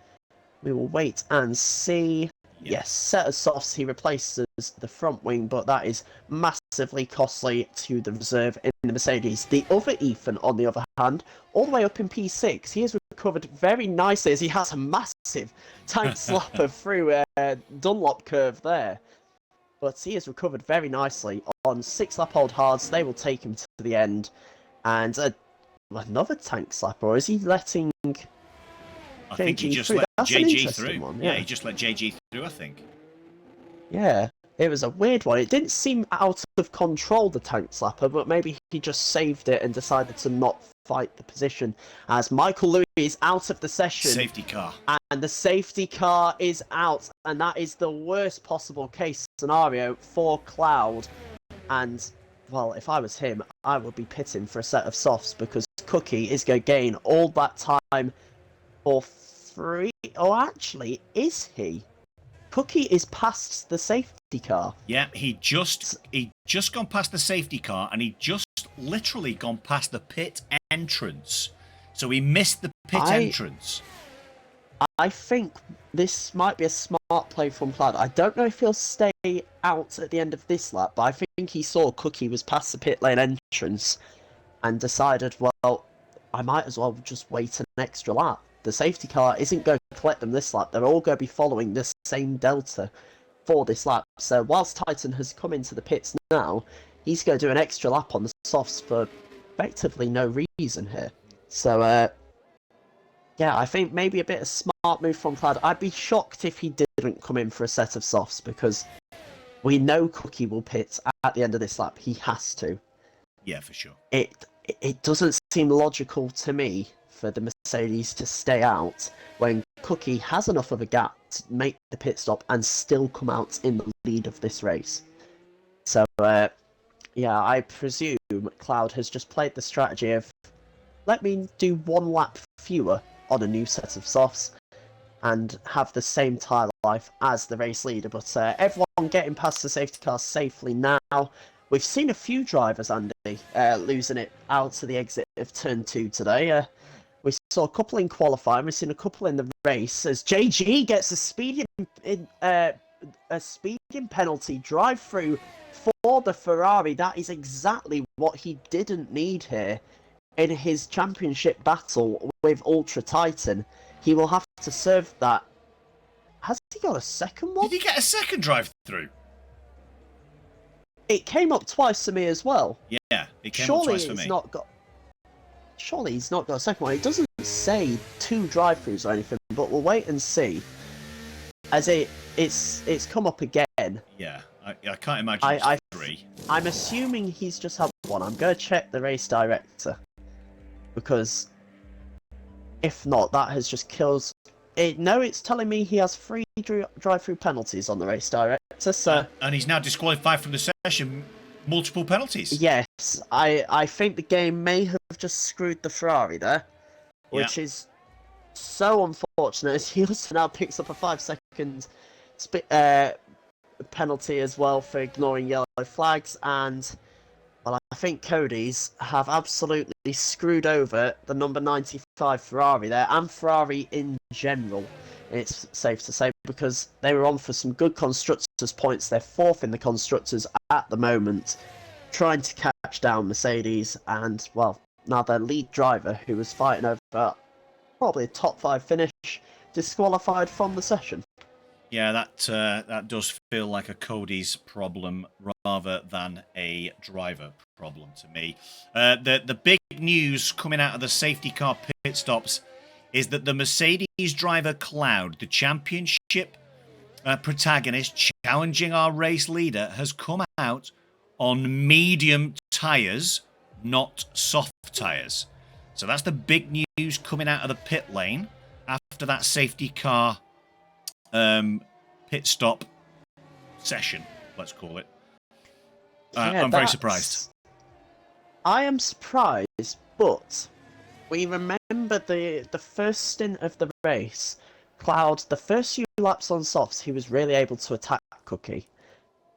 We will wait and see. Yes, set of softs. He replaces the front wing, but that is massively costly to the reserve in the Mercedes. The other Ethan, on the other hand, all the way up in P6, he has recovered very nicely as he has a massive tank slapper through Dunlop curve there. But he has recovered very nicely on 6-lap-old hards. They will take him to the end. And another tank slapper, or is he letting I think he just let JG through. One, yeah, he just let JG through, I think. Yeah, it was a weird one. It didn't seem out of control, the tank slapper, but maybe he just saved it and decided to not fight the position. As Michael Louis is out of the session. Safety car. And the safety car is out. And that is the worst possible case scenario for Cloud. And, well, if I was him, I would be pitting for a set of softs because Cookie is going to gain all that time for free. Oh, actually, is he? Cookie is past the safety car. Yeah, he just gone past the safety car, and he just literally gone past the pit entrance. So he missed the pit entrance. I think this might be a smart play from Cloud. I don't know if he'll stay out at the end of this lap, but I think he saw Cookie was past the pit lane entrance and decided, well, I might as well just wait an extra lap. The safety car isn't going to collect them this lap. They're all going to be following the same delta for this lap. So whilst Titan has come into the pits now, he's going to do an extra lap on the softs for effectively no reason here. So, yeah, I think maybe a bit of smart move from Cloud. I'd be shocked if he didn't come in for a set of softs because we know Cookie will pit at the end of this lap. He has to. Yeah, for sure. It doesn't seem logical to me for the Mercedes to stay out when Cookie has enough of a gap to make the pit stop and still come out in the lead of this race. So, yeah, I presume Cloud has just played the strategy of let me do 1 lap fewer on a new set of softs and have the same tyre life as the race leader. But everyone getting past the safety car safely now. We've seen a few drivers, Andy, losing it out to the exit of turn 2 today. We saw a couple in qualifying. We've seen a couple in the race as JG gets a speeding penalty drive through for the Ferrari. That is exactly what he didn't need here in his championship battle with Ultra Titan. He will have to serve that. Has he got a second one? Did he get a second drive through? It came up twice to me as well. Yeah, it came up twice for me. Surely he's not got a second one. It doesn't say 2 drive-throughs or anything, but we'll wait and see. As it's come up again. Yeah, I can't imagine it's 3. I'm assuming he's just had one. I'm going to check the race director. because if not, that has just killed it. No, it's telling me he has 3 drive-through penalties on the race director, so... and he's now disqualified from the session. Multiple penalties. Yes, I think the game may have just screwed the Ferrari there, which is so unfortunate, as he also now picks up a 5-second penalty as well for ignoring yellow flags, and well, I think Cody's have absolutely screwed over the number 95 Ferrari there, and Ferrari in general, it's safe to say, because they were on for some good Constructors points. They're 4th in the Constructors at the moment, trying to catch down Mercedes, and, well, now their lead driver, who was fighting over probably a top 5 finish, disqualified from the session. Yeah, that does feel like a Cody's problem rather than a driver problem to me. The big news coming out of the safety car pit stops is that the Mercedes driver Cloud, the championship protagonist challenging our race leader, has come out on medium tyres, not soft tyres. So that's the big news coming out of the pit lane after that safety car pit stop session, let's call it. I'm very surprised. I am surprised, but we remember the first stint of the race, Cloud, the first few laps on softs, he was really able to attack Cookie.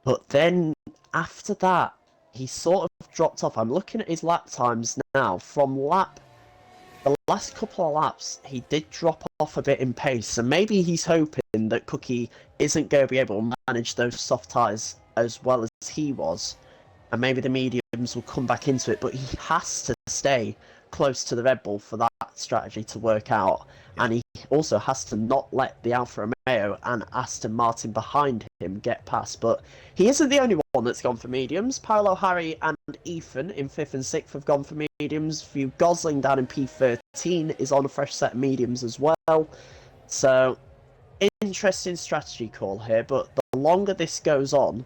But then after that, he sort of dropped off. I'm looking at his lap times now. From the last couple of laps, he did drop off a bit in pace. So maybe he's hoping that Cookie isn't going to be able to manage those soft tyres as well as he was. And maybe the mediums will come back into it. But he has to stay close to the Red Bull for that strategy to work out. Yeah. And he also has to not let the Alfa Romeo and Aston Martin behind him get past. But he isn't the only one that's gone for mediums. Paolo Harry and Ethan in 5th and 6th have gone for mediums. View Gosling down in P13 is on a fresh set of mediums as well. So, interesting strategy call here. But the longer this goes on,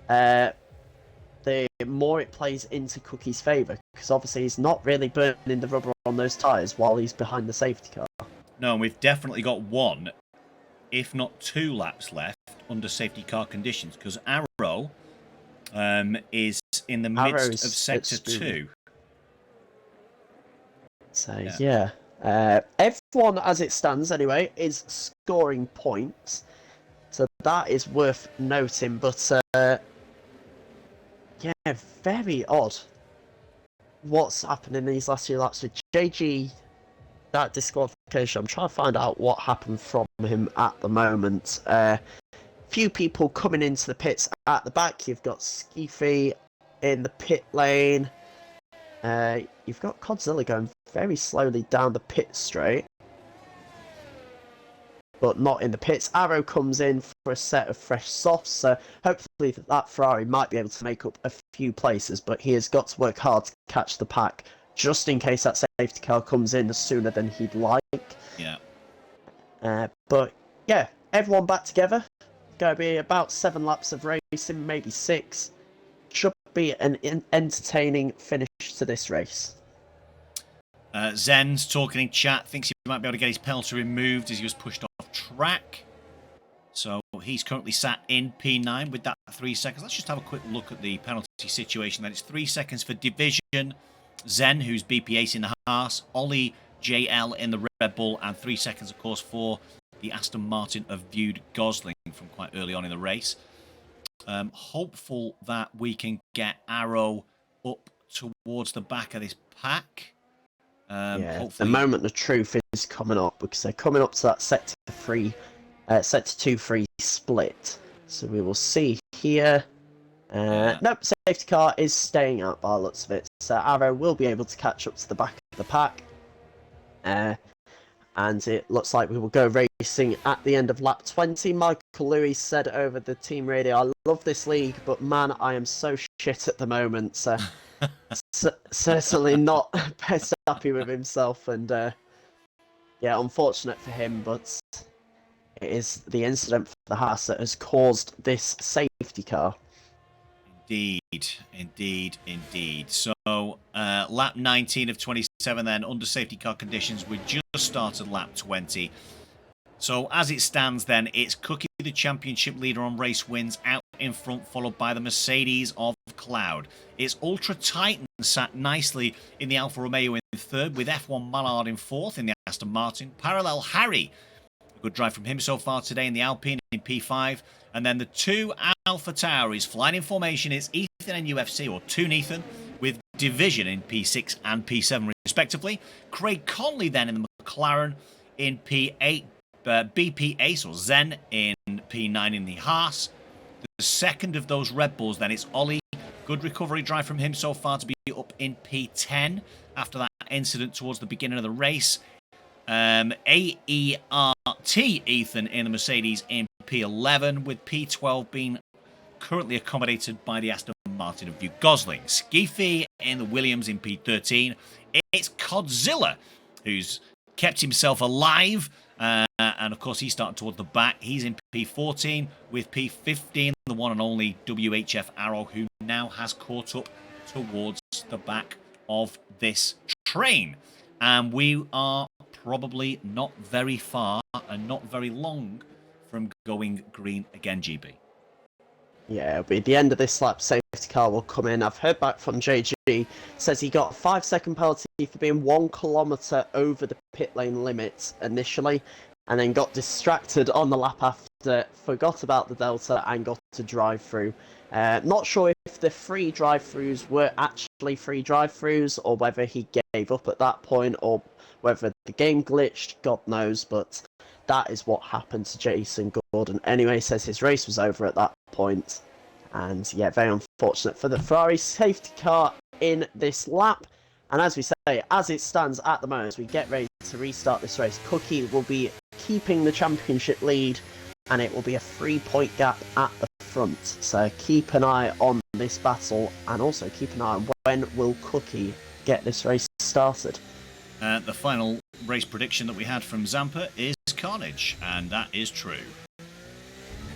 the more it plays into Cookie's favour, because obviously he's not really burning the rubber on those tyres while he's behind the safety car. No, and we've definitely got 1, if not 2 laps left under safety car conditions, because Arrow is in the midst of Sector 2. So, yeah. Everyone, as it stands anyway, is scoring points, so that is worth noting, but... yeah, very odd what's happening in these last few laps with JG, that disqualification. I'm trying to find out what happened from him at the moment. Few people coming into the pits at the back. You've got Skeefy in the pit lane. You've got Codzilla going very slowly down the pit straight, but not in the pits. Arrow comes in for a set of fresh softs, so hopefully that Ferrari might be able to make up a few places, but he has got to work hard to catch the pack, just in case that safety car comes in sooner than he'd like. Yeah. But yeah, everyone back together. Going to be about 7 laps of racing, maybe 6. Should be an entertaining finish to this race. Zen's talking in chat, thinks he might be able to get his penalty removed as he was pushed off track. So he's currently sat in P9 with that 3 seconds. Let's just have a quick look at the penalty situation. Then it's 3 seconds for Division, Zen, who's BP8 in the Haas, Ollie JL in the Red Bull, and 3 seconds, of course, for the Aston Martin of Viewed Gosling from quite early on in the race. Hopeful that we can get Arrow up towards the back of this pack. Yeah, hopefully... the moment of truth is coming up, because they're coming up to that Sector 2-3 split. So we will see here. Nope, safety car is staying out by the looks of it. So Arrow will be able to catch up to the back of the pack. And it looks like we will go racing at the end of lap 20. Michael Lewis said over the team radio, "I love this league, but man, I am so shit at the moment." So certainly not best happy with himself, and yeah, unfortunate for him, but it is the incident for the Haas that has caused this safety car. Indeed. So, lap 19 of 27 P7 then under safety car conditions. We just started lap 20. So as it stands then, it's Cookie, the championship leader on race wins, out in front, followed by the Mercedes of Cloud. It's Ultra Titan sat nicely in the Alfa Romeo in third, with F1 Mallard in fourth in the Aston Martin. Parallel Harry, a good drive from him so far today in the Alpine in P5. And then the two Alpha Tauris flying in formation. It's Ethan and UFC, or Toon Ethan, with Division in P6 and P7 respectively. Craig Conley then in the McLaren in P8. BP Ace, or Zen, in P9 in the Haas. The second of those Red Bulls then, it's Ollie. Good recovery drive from him so far to be up in P10 after that incident towards the beginning of the race. AERT Ethan in the Mercedes in P11, with P12 being currently accommodated by the Aston Martin of Hugh Gosling. Skeefy in the Williams in P13. It's Codzilla who's kept himself alive. And of course, he's starting towards the back. He's in P14 with P15, the one and only WHF Arrow, who now has caught up towards the back of this train. And we are probably not very far and not very long from going green again, GB. Yeah, it'll be the end of this lap. Safety car will come in. I've heard back from JG. Says he got a 5-second penalty for being 1 kilometre over the pit lane limit initially, and then got distracted on the lap after, forgot about the delta, and got to drive through. Not sure if the free drive-throughs were actually free drive-throughs, or whether he gave up at that point, or whether the game glitched, God knows, but that is what happened to Jason Gordon. Anyway, says his race was over at that point. And yeah, very unfortunate for the Ferrari safety car in this lap. And as we say, as it stands at the moment, as we get ready to restart this race, Cookie will be keeping the championship lead, and it will be a 3-point gap at the front. So keep an eye on this battle, and also keep an eye on when will Cookie get this race started. The final race prediction that we had from Zampa is Carnage, and that is true.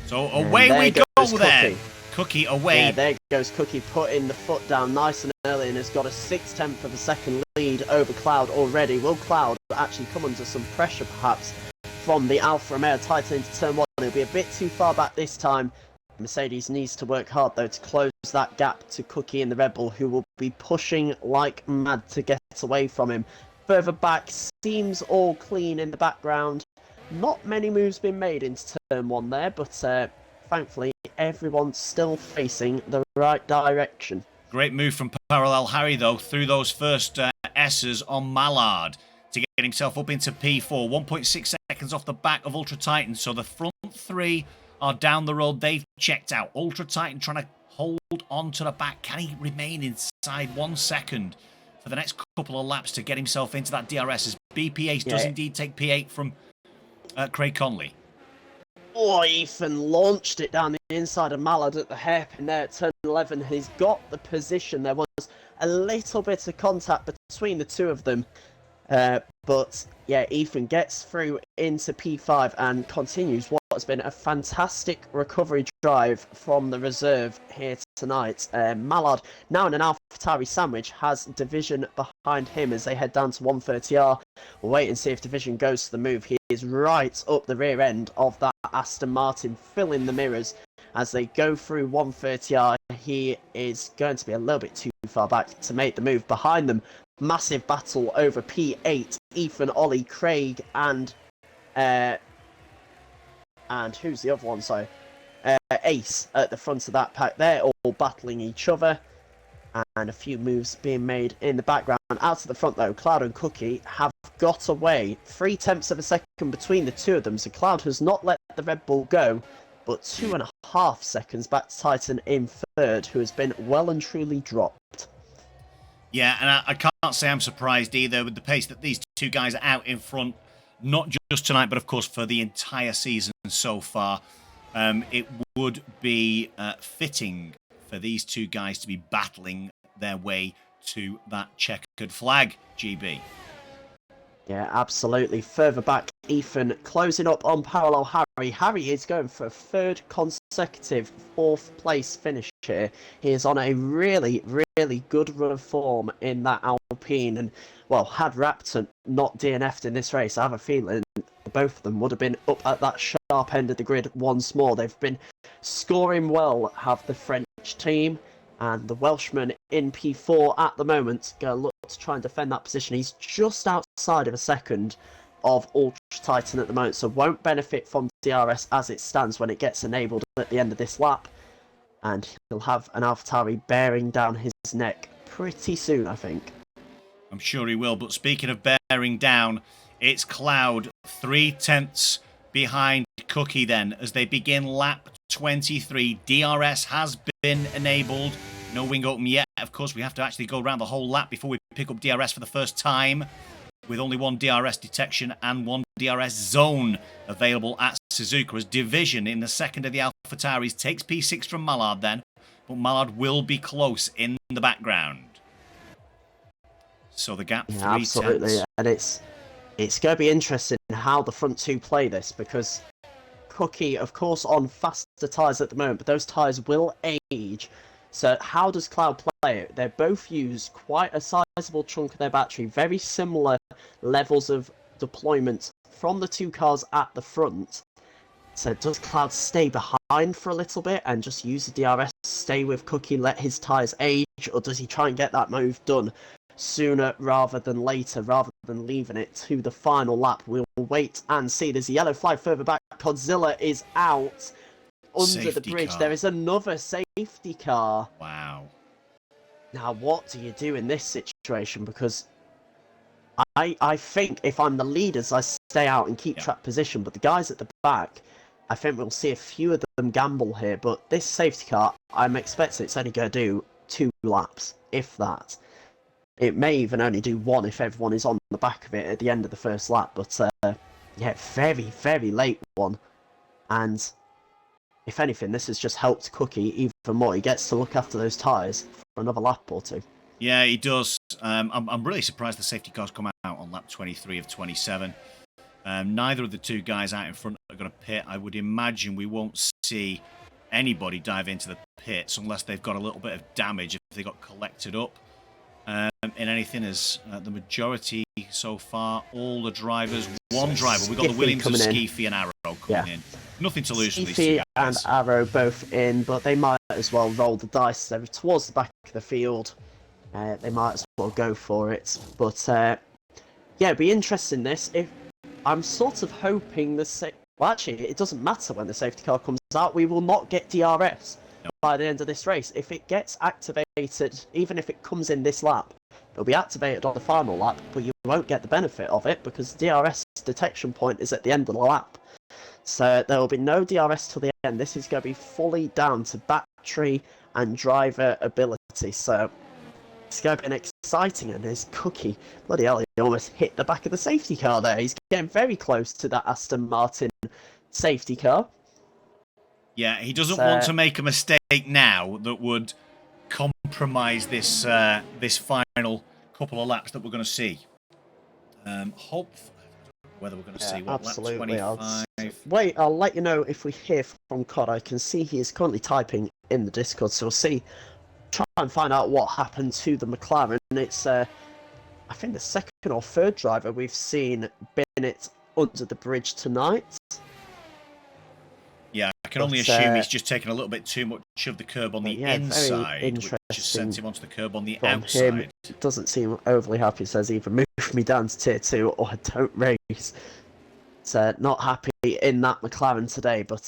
So away we go then. Cookie away. Yeah, there goes Cookie, putting the foot down nice and early, and has got a 6/10 of a second lead over Cloud already. Will Cloud actually come under some pressure perhaps from the Alfa Romeo Titan into turn 1? He'll be a bit too far back this time. Mercedes needs to work hard though to close that gap to Cookie and the Red Bull, who will be pushing like mad to get away from him. Further back, seems all clean in the background. Not many moves been made into turn 1 there, but thankfully everyone's still facing the right direction. Great move from Parallel Harry though, through those first S's on Mallard to get himself up into P4. 1.6 seconds off the back of Ultra Titan, so the front three are down the road. They've checked out. Ultra Titan trying to hold on to the back. Can he remain inside 1 second for the next couple of laps to get himself into that DRS, as BP Ace does indeed take P8 from Craig Conley. Oh, Ethan launched it down the inside of Mallard at the hairpin there at turn 11. He's got the position. There was a little bit of contact between the two of them. But yeah, Ethan gets through into P5 and continues what has been a fantastic recovery drive from the reserve here tonight. Mallard, now in an AlphaTauri sandwich, has Division behind him as they head down to 130R. We'll wait and see if Division goes to the move. He is right up the rear end of that Aston Martin, filling the mirrors as they go through 130R. He is going to be a little bit too far back to make the move. Behind them, massive battle over P8. Ethan, Ollie, Craig, and who's the other one? Sorry, Ace at the front of that pack. They're all battling each other, and a few moves being made in the background. Out to the front though, Cloud and Cookie have got away. 0.3 of a second between the two of them, so Cloud has not let the Red Bull go, but 2.5 seconds back to Titan in third, who has been well and truly dropped. Yeah, and I can't say I'm surprised either with the pace that these two guys are out in front, not just tonight, but of course for the entire season so far. It would be fitting for these two guys to be battling their way to that checkered flag, GB. Yeah, absolutely. Further back, Ethan closing up on Parallel Harry. Harry is going for a third consecutive 4th place finish here. He is on a really, really good run of form in that Alfa Alpine and, well, had Raptor not DNF'd in this race, I have a feeling both of them would have been up at that sharp end of the grid once more. They've been scoring well, have the French team, and the Welshman in P4 at the moment going to look to try and defend that position. He's just outside of a second of Ultra Titan at the moment, so won't benefit from DRS as it stands when it gets enabled at the end of this lap. And he'll have an AlphaTauri bearing down his neck pretty soon, I think. I'm sure he will, but speaking of bearing down, it's Cloud 3/10 behind Cookie then as they begin lap 23. DRS has been enabled. No wing open yet. Of course, we have to actually go around the whole lap before we pick up DRS for the first time, with only one DRS detection and one DRS zone available at Suzuka, as Division in the second of the AlphaTauris takes P6 from Mallard then, but Mallard will be close in the background. So the gap 3 absolutely, tenths. and it's going to be interesting how the front two play this, because Cookie, of course, on faster tyres at the moment, but those tyres will age. So how does Cloud play it? They both use quite a sizable chunk of their battery, very similar levels of deployment from the two cars at the front. So does Cloud stay behind for a little bit and just use the DRS, stay with Cookie, let his tyres age, or does he try and get that move done sooner rather than later, rather than leaving it to the final lap? We'll wait and see. There's a yellow flag further back. Godzilla is out under Safety the bridge. car. There is another safety car. Wow. Now, what do you do in this situation? Because I think if I'm the leaders, I stay out and keep track position. But the guys at the back, I think we'll see a few of them gamble here. But this safety car, I'm expecting it's only going to do 2 laps, if that. It may even only do 1 if everyone is on the back of it at the end of the first lap. But yeah, very, very late one. And if anything, this has just helped Cookie even more. He gets to look after those tyres for another lap or 2. Yeah, he does. I'm really surprised the safety cars come out on lap 23 of 27. Neither of the two guys out in front are going to pit. I would imagine we won't see anybody dive into the pits unless they've got a little bit of damage, if they got collected up in anything, as the majority so far, all the drivers, one driver. We've got the Williams of Skeefy and Arrow coming in. Nothing to lose from these two Skeefy guys. and Arrow both in, but they might as well roll the dice. They're towards the back of the field. They might as well go for it. But yeah, it'd be interesting this. If I'm sort of hoping well, actually, it doesn't matter when the safety car comes out. We will not get DRS by the end of this race. If it gets activated, even if it comes in this lap, it'll be activated on the final lap, but you won't get the benefit of it because DRS detection point is at the end of the lap. So there will be no DRS till the end. This is going to be fully down to battery and driver ability. So it's going to be an exciting, and his Cookie, bloody hell, he almost hit the back of the safety car there. He's getting very close to that Aston Martin safety car. Yeah, he doesn't want to make a mistake now that would compromise this this final couple of laps that we're going to see. Whether we're going to see what lap 25. Wait, I'll let you know if we hear from COD. I can see he is currently typing in the Discord, so we'll see. Try and find out what happened to the McLaren. It's I think the second or third driver we've seen Bennett under the bridge tonight. Yeah, I can only assume he's just taken a little bit too much of the curb on the inside, which has sent him onto the curb on the outside. Him, doesn't seem overly happy. He says either move me down to tier 2 or don't race. So not happy in that McLaren today. But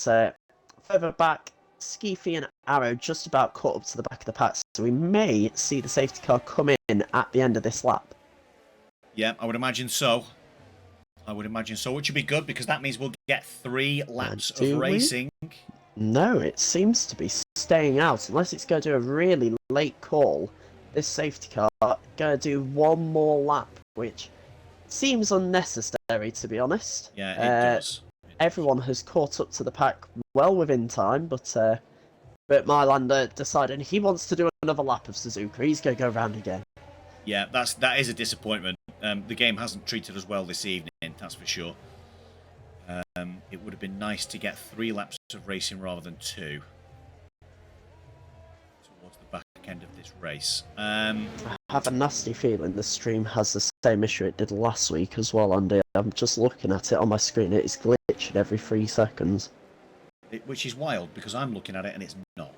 further back, Skeefy and Arrow just about caught up to the back of the pack. So we may see the safety car come in at the end of this lap. Yeah, I would imagine so. Which would be good because that means we'll get 3 laps of racing. No, it seems to be staying out. Unless it's going to do a really late call, this safety car going to do 1 more lap, which seems unnecessary, to be honest. Yeah, it does. Everyone has caught up to the pack well within time, but Mylander decided he wants to do another lap of Suzuka. He's going to go round again. Yeah, that is a disappointment. The game hasn't treated us well this evening, that's for sure. It would have been nice to get 3 laps of racing rather than 2 towards the back end of this this race. I have a nasty feeling the stream has the same issue it did last week as well, Andy. I'm just looking at it on my screen. It is glitching every 3 seconds. Which is wild, because I'm looking at it and it's not.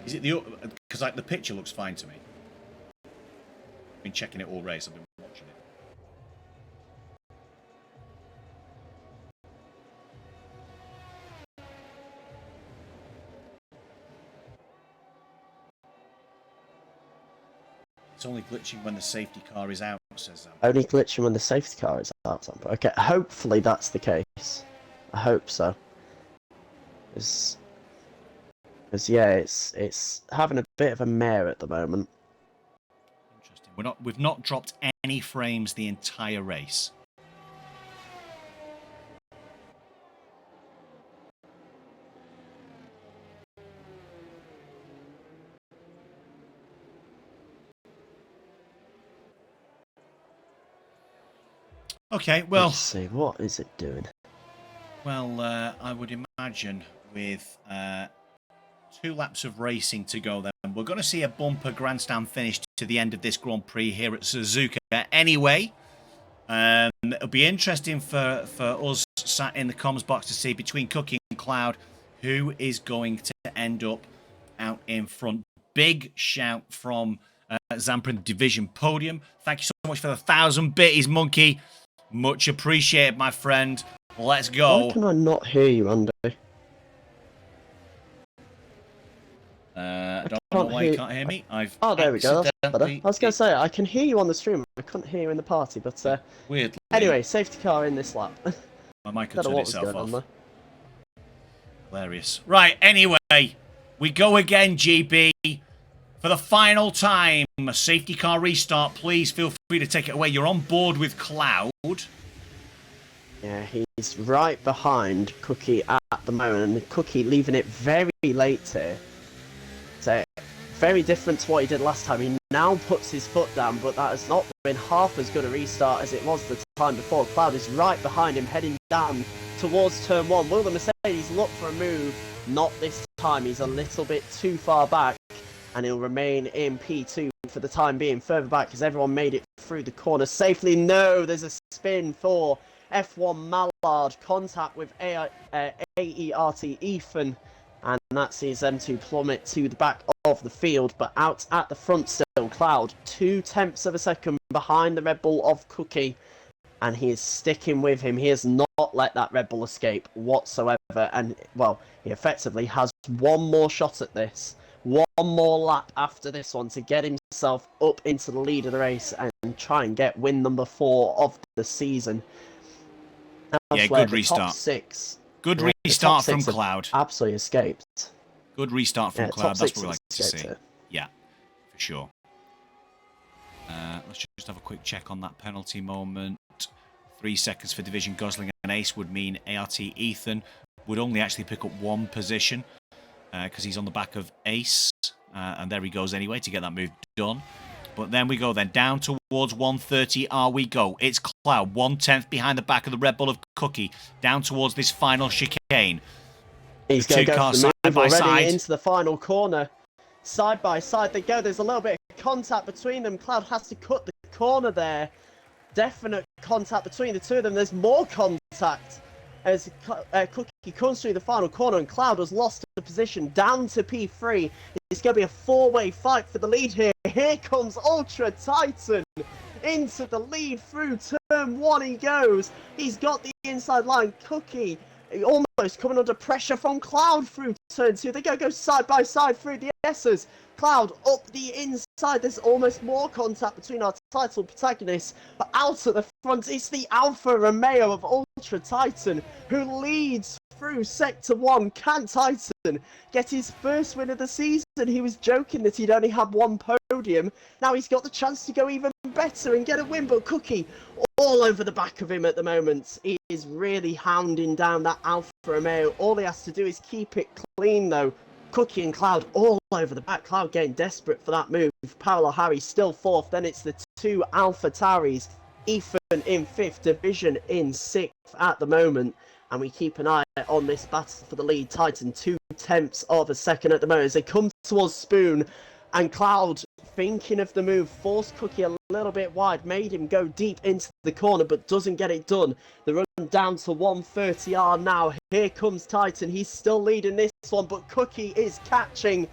Is it the... Because like, the picture looks fine to me. I've been checking it all race. I've been watching it. It's only glitching when the safety car is out, says Zampa. Only glitching when the safety car is out. Okay, hopefully that's the case. I hope so. Because yeah, it's having a bit of a mare at the moment. Interesting. We've not dropped any frames the entire race. Okay, well... Let's see, what is it doing? Well, I would imagine with 2 laps of racing to go then, we're going to see a bumper grandstand finish to the end of this Grand Prix here at Suzuka. Anyway, it'll be interesting for us sat in the comms box to see between Cookie and Cloud who is going to end up out in front. Big shout from Zampa in the division podium. Thank you so much for the 1,000 bitties, Monkey. Much appreciated, my friend. Let's go. Why can I not hear you, Andy? I don't know why you can't hear me. Oh, there we go. That's better. I was going to say, I can hear you on the stream. I couldn't hear you in the party, but... Weirdly. Anyway, safety car in this lap. My mic had turned itself off. Hilarious. Right, anyway. We go again, GB. For the final time, a safety car restart. Please feel free to take it away. You're on board with Cloud. Yeah, he's right behind Cookie at the moment, and Cookie leaving it very late here. So, very different to what he did last time. He now puts his foot down, but that has not been half as good a restart as it was the time before. Cloud is right behind him, heading down towards turn 1. Will the Mercedes look for a move? Not this time. He's a little bit too far back, and he'll remain in P2 for the time being, further back as everyone made it through the corner safely. No, there's a spin for F1 Mallard, contact with AERT Ethan, and that sees them to plummet to the back of the field, but out at the front still, Cloud, 0.2 of a second behind the Red Bull of Cookie, and he is sticking with him. He has not let that Red Bull escape whatsoever, and, well, he effectively has one more shot at this. One more lap after this one to get himself up into the lead of the race and try and win number 4 of the season. Yeah, good restart. Top 6. Good restart from Cloud. Absolutely escaped. Good restart from Cloud. That's what we like to see. It. Yeah, for sure. Let's just have a quick check on that penalty moment. 3 seconds for Division Gosling and Ace would mean ART Ethan would only actually pick up 1 position. Because he's on the back of Ace, and there he goes anyway to get that move done. But then we go down towards 130. We go. It's Cloud, 1/10 behind the back of the Red Bull of Cookie, down towards this final chicane. He's going to go for the move already side. Into the final corner. Side by side they go. There's a little bit of contact between them. Cloud has to cut the corner there. Definite contact between the two of them. There's more contact as Cookie comes through the final corner, and Cloud has lost the position down to P3. It's going to be a 4-way fight for the lead here. Here comes Ultra Titan into the lead through turn 1. He goes. He's got the inside line. Cookie almost coming under pressure from Cloud through turn 2. They go side by side through the S's. Cloud up the inside. There's almost more contact between our title protagonists, but out at the front, it's the Alfa Romeo of Ultra Titan who leads through Sector 1. Can Titan get his first win of the season? He was joking that he'd only had 1 podium. Now he's got the chance to go even better and get a win, but Cookie all over the back of him at the moment. He is really hounding down that Alfa Romeo. All he has to do is keep it clean though. Cookie and Cloud all over the back. Cloud getting desperate for that move. Paolo Harry still 4th. Then it's the 2 Alpha Tauris Ethan in 5th, Division in 6th at the moment. And we keep an eye on this battle for the lead. Titan 2/10 of a second at the moment as they come towards Spoon. And Cloud, thinking of the move, forced Cookie a little bit wide, made him go deep into the corner, but doesn't get it done. The run down to 130R now. Here comes Titan. He's still leading this one, but Cookie is catching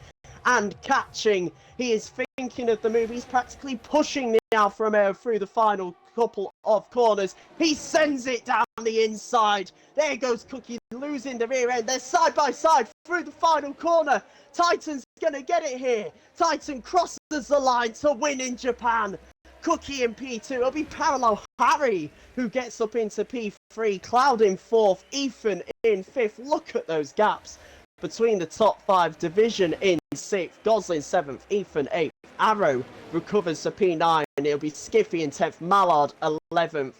and catching. He is thinking of the move. He's practically pushing the Alfa Romeo through the final couple of corners. He sends it down the inside. There goes Cookie losing the rear end. They're side by side through the final corner. Titan's gonna get it here. Titan crosses the line to win in Japan. Cookie in P2. It'll be parallel Harry who gets up into P3. Cloud in 4th. Ethan in 5th. Look at those gaps between the top 5. Division in 6th. Goslin 7th. Ethan 8th. Arrow recovers to P9. It'll be Skiffy in 10th. Mallard 11th.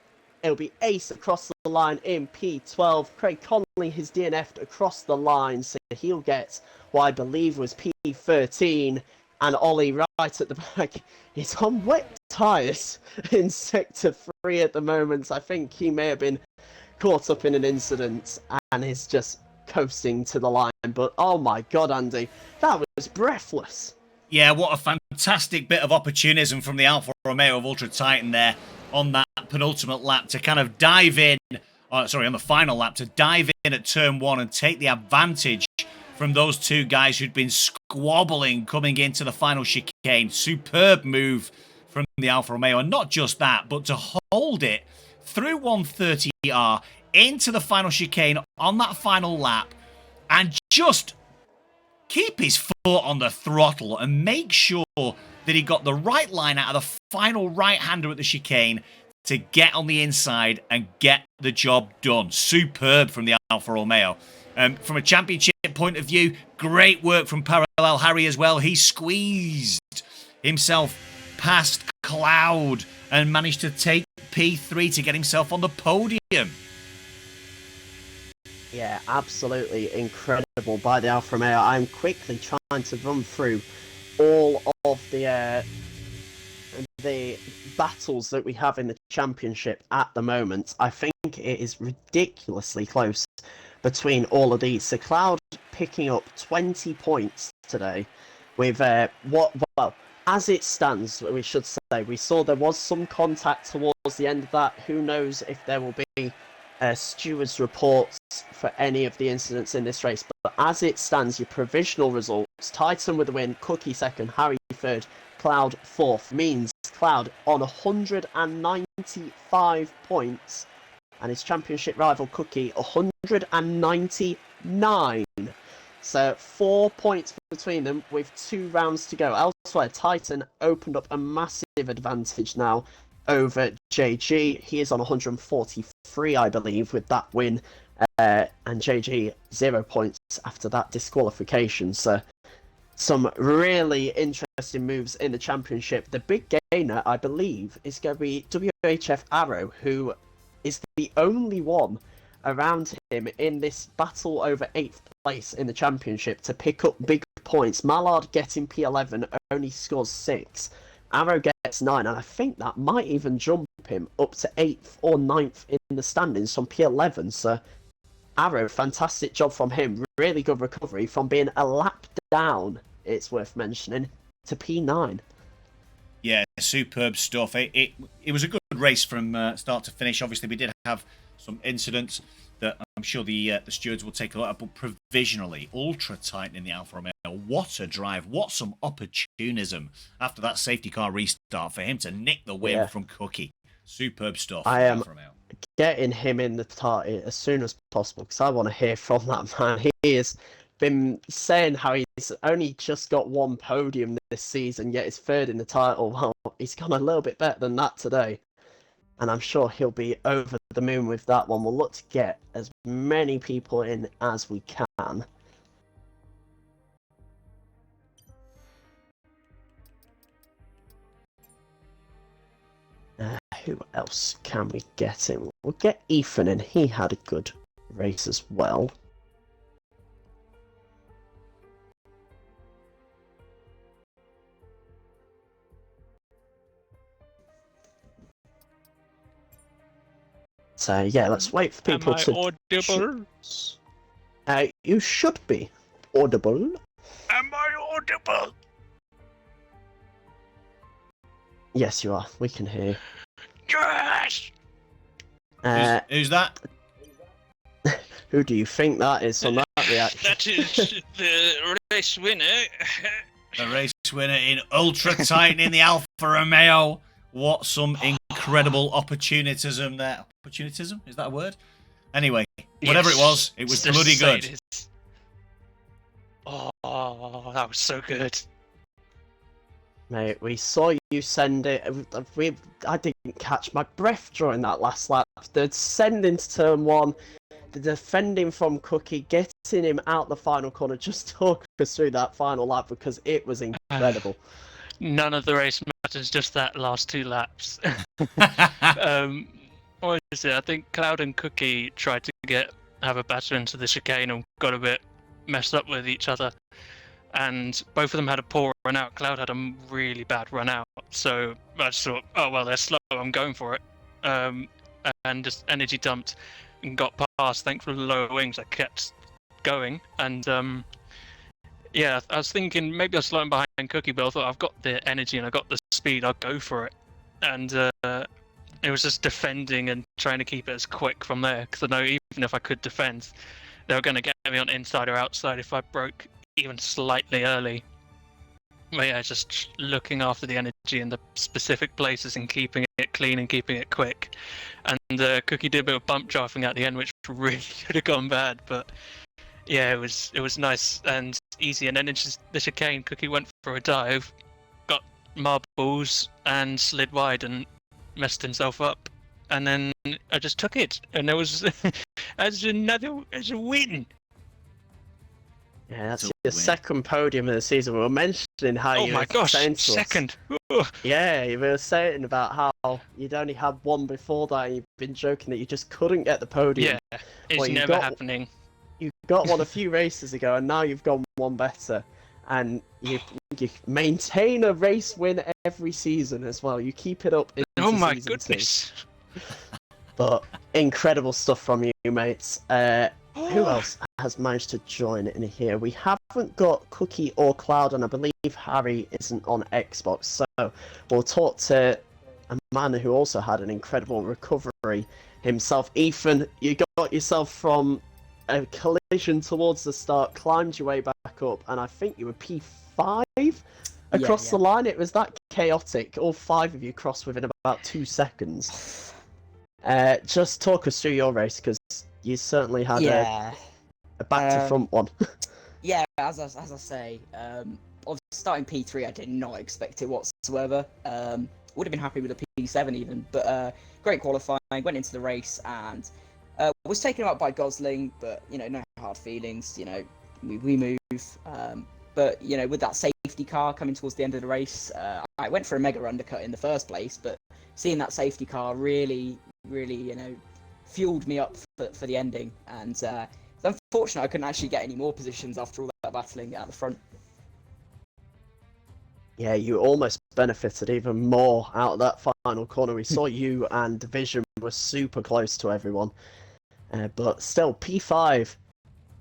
It'll be Ace across the line in P12. Craig Connolly has DNF'd across the line, so he'll get what I believe was P13. And Ollie right at the back is on wet tyres in Sector 3 at the moment. I think he may have been caught up in an incident and is just coasting to the line. But oh my God, Andy, that was breathless. Yeah, what a fantastic bit of opportunism from the Alfa Romeo of Ultra Titan there on that penultimate lap to kind of dive in, on the final lap, to dive in at turn 1 and take the advantage from those two guys who'd been squabbling coming into the final chicane. Superb move from the Alfa Romeo, and not just that, but to hold it through 130R into the final chicane on that final lap and just keep his foot on the throttle and make sure that he got the right line out of the final right-hander at the chicane to get on the inside and get the job done. Superb from the Alfa Romeo. From a championship point of view, great work from Parallel Harry as well. He squeezed himself past Cloud and managed to take P3 to get himself on the podium. Yeah, absolutely incredible by the Alfa Romeo. I'm quickly trying to run through all of the battles that we have in the championship at the moment. I think it is ridiculously close between all of these. So Cloud picking up 20 points today with as it stands, we should say, we saw there was some contact towards the end of that. Who knows if there will be stewards' reports for any of the incidents in this race. But as it stands, your provisional results, Titan with the win, Cookie second, Harry third, Cloud fourth, means Cloud on 195 points, and his championship rival Cookie 199. So 4 points between them with 2 rounds to go. Elsewhere, Titan opened up a massive advantage now over JG. He is on 143, I believe, with that win. And JG 0 points after that disqualification. So some really interesting moves in the championship. The big gainer, I believe, is going to be WHF Arrow, who is the only one around him in this battle over 8th place in the championship to pick up big points. Mallard getting P11 only scores 6. Arrow gets 9, and I think that might even jump him up to 8th or 9th in the standings from P11. So Arrow, fantastic job from him. Really good recovery from being a lap down, it's worth mentioning, to P9. Yeah, superb stuff. It was a good race from start to finish. Obviously, we did have some incidents that I'm sure the stewards will take a look at, but provisionally, Ultra Titan in the Alfa Romeo. What a drive. What some opportunism after that safety car restart for him to nick the win from Cookie. Superb stuff. I am getting him in the target as soon as possible because I want to hear from that man. He has been saying how he's only just got 1 podium this season, yet he's third in the title. Well, he's gone a little bit better than that today. And I'm sure he'll be over the moon with that one. We'll look to get as many people in as we can. Who else can we get in? We'll get Ethan in. He had a good race as well. yeah, let's wait for people Am I to. audible? You should be audible. Am I audible? Yes, you are. We can hear. Yes! Who's that? Who do you think that is on that reaction? That is the race winner. The race winner in Ultra Titan in the Alfa Romeo. What some incredible opportunism there. Opportunism? Is that a word? Anyway, whatever it was Just bloody say good. it is. Oh, that was so good. Mate, we saw you send it. I didn't catch my breath during that last lap. The sending to turn one, the defending from Cookie, getting him out the final corner. Just talk us through that final lap because it was incredible. None of the race matters, just that last 2 laps. What is it? I think Cloud and Cookie tried to have a batter into the chicane and got a bit messed up with each other. And both of them had a poor run out. Cloud had a really bad run out. So I just thought, oh, well, they're slow. I'm going for it. And just energy dumped and got past. Thanks for the lower wings. I kept going. And yeah, I was thinking maybe I was slowing behind Cookie, but I thought I've got the energy and I've got the speed. I'll go for it. And it was just defending and trying to keep it as quick from there. Because I know even if I could defend, they were going to get me on inside or outside if I broke even slightly early. But yeah, just looking after the energy in the specific places and keeping it clean and keeping it quick. And Cookie did a bit of bump drafting at the end, which really could have gone bad. But yeah, it was nice and easy. And then into the chicane, Cookie went for a dive, got marbles and slid wide and messed himself up. And then I just took it, and there was as a win. Yeah, that's It's a your win. second podium of the season. We were mentioning how Oh you my were gosh, saying to us- second. Ooh. Yeah, you were saying about how you'd only had one before that. And you've been joking that you just couldn't get the podium. Yeah, it's Well, you never got- happening. You got one a few races ago, and now you've gone one better. And you maintain a race win every season as well. You keep it up into Oh my season 2. goodness. But incredible stuff from you, mates. Who else has managed to join in here? We haven't got Cookie or Cloud, and I believe Harry isn't on Xbox. So we'll talk to a man who also had an incredible recovery himself. Ethan, you got yourself from a collision towards the start, climbed your way back up, and I think you were P5 across the line. It was that chaotic. All 5 of you crossed within about 2 seconds. Just talk us through your race, because you certainly had a back to front one. Yeah, as I say, obviously starting P3, I did not expect it whatsoever. Would have been happy with a P7 even, but great qualifying. Went into the race and was taken out by Gosling, but no hard feelings. We move. But with that safety car coming towards the end of the race, I went for a mega undercut in the first place, but seeing that safety car really, fueled me up for the ending. And it's unfortunate I couldn't actually get any more positions after all that battling at the front. Yeah, you almost benefited even more out of that final corner. We saw you and Division were super close to everyone. But still, P5,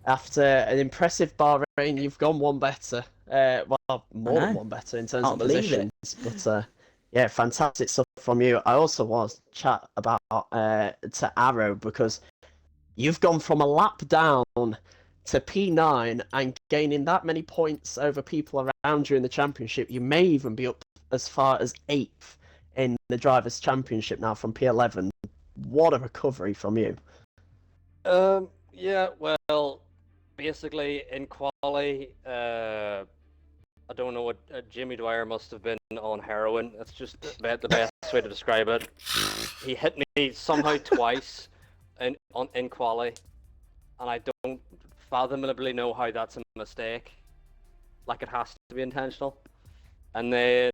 after an impressive Bahrain, you've gone one better. Well, more than one better in terms of positions. But yeah, fantastic stuff from you. I also want to chat about to Arrow, because you've gone from a lap down to P9 and gaining that many points over people around you in the championship. You may even be up as far as 8th in the Drivers' Championship now from P11. What a recovery from you. Yeah, well, basically in quali, I don't know what Jimmy Dwyer must have been on heroin. That's just the best way to describe it. He hit me somehow twice in quali, and I don't fathomably know how that's a mistake. Like, it has to be intentional. And then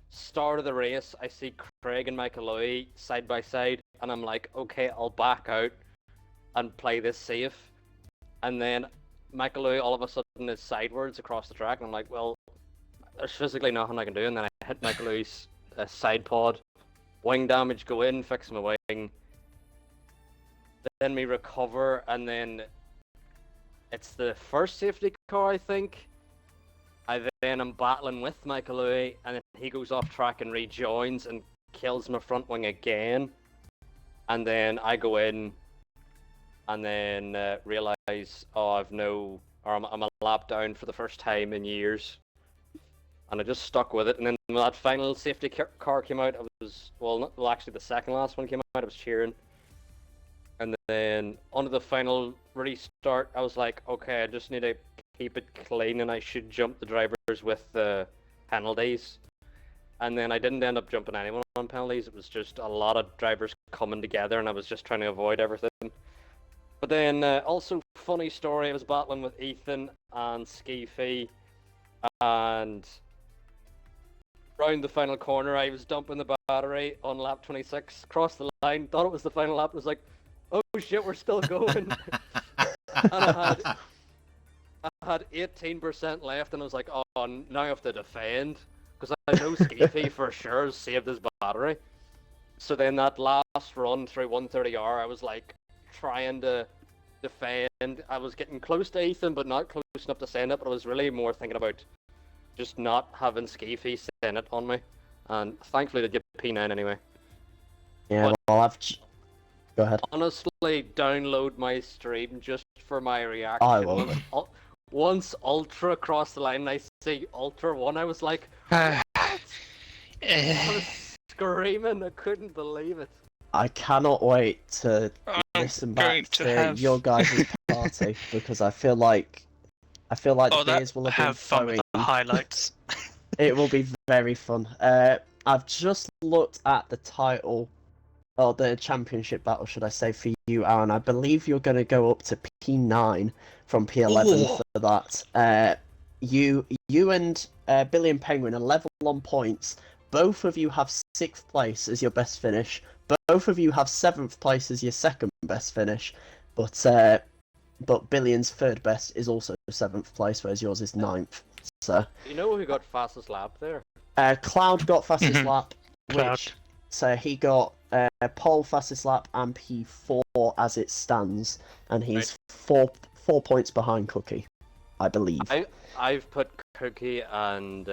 start of the race, I see Craig and Michael Louis side by side, and I'm like, okay, I'll back out and play this safe. And then Michael Louis all of a sudden is sidewards across the track, and I'm like, well, there's physically nothing I can do. And then I hit Michael Louis' side pod, wing damage, go in, fix my wing, then we recover, and then it's the first safety car, I think. Then I'm battling with Michael Louis, and then he goes off track and rejoins and kills my front wing again. And then I go in, and then realize, I'm a lap down for the first time in years. And I just stuck with it. And then when that final safety car came out, actually the second last one came out, I was cheering. And then onto the final restart, I was like, okay, I just need to keep it clean, and I should jump the drivers with the penalties. And then I didn't end up jumping anyone on penalties. It was just a lot of drivers coming together, and I was just trying to avoid everything. But then, also funny story, I was battling with Ethan and Skeefy, and round the final corner, I was dumping the battery on lap 26, crossed the line, thought it was the final lap, was like, oh shit, we're still going. And I had 18% left, and I was like, oh, now I have to defend, because I know Skeefy for sure saved his battery. So then that last run through 130R, I was like trying to defend. I was getting close to Ethan, but not close enough to send it, but I was really more thinking about just not having Skeefy send it on me. And thankfully they get P9 anyway. Yeah, But well, Go ahead. honestly, download my stream just for my reaction. I will. Once Ultra crossed the line and I see Ultra 1, I was like, Uh, I was screaming, I couldn't believe it. I cannot wait to I'm listen going back to to have- your guys' party because I feel like the beers will have been have fun with flowing. the highlights. It will be very fun. I've just looked at the title, or the championship battle, should I say, for you, Aaron. I believe you're going to go up to P9 from P11 Ooh. for that. You and Billy and Penguin are level on points. Both of you have 6th place as your best finish. Both of you have 7th place as your second best finish. But Billions' third best is also 7th place, whereas yours is 9th. So You know who got fastest lap there? Cloud got fastest Mhm. lap, Cloud. which so he got pole fastest lap and P4 as it stands, and he's four points behind Cookie, I believe. I've put Cookie and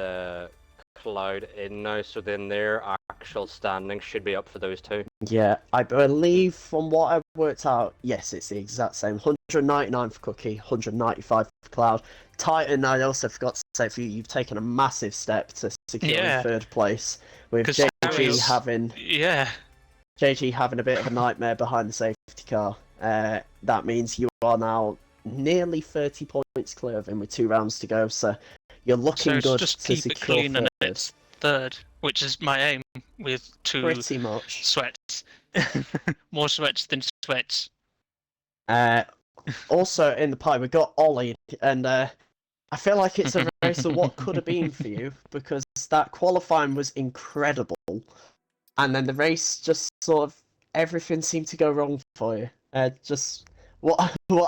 Cloud in now, so then their actual standing should be up for those two. Yeah, I believe from what I worked out, yes, it's the exact same. 199 for Cookie, 195 for Cloud. Titan, I also forgot to say for you, you've taken a massive step to secure Yeah. 3rd place, with 'Cause JG Harry's- having Yeah. a bit of a nightmare behind the safety car. That means you are now nearly 30 points clear of him with 2 rounds to go, so you're So looking it's good just to keep it secure clean and 3rd. it's 3rd, which is my aim with 2 Pretty much. sweats. More sweats than sweats. Also in the pie, we got Ollie, and I feel like it's a race of what could have been for you, because that qualifying was incredible, and then the race just sort of everything seemed to go wrong for you. Just what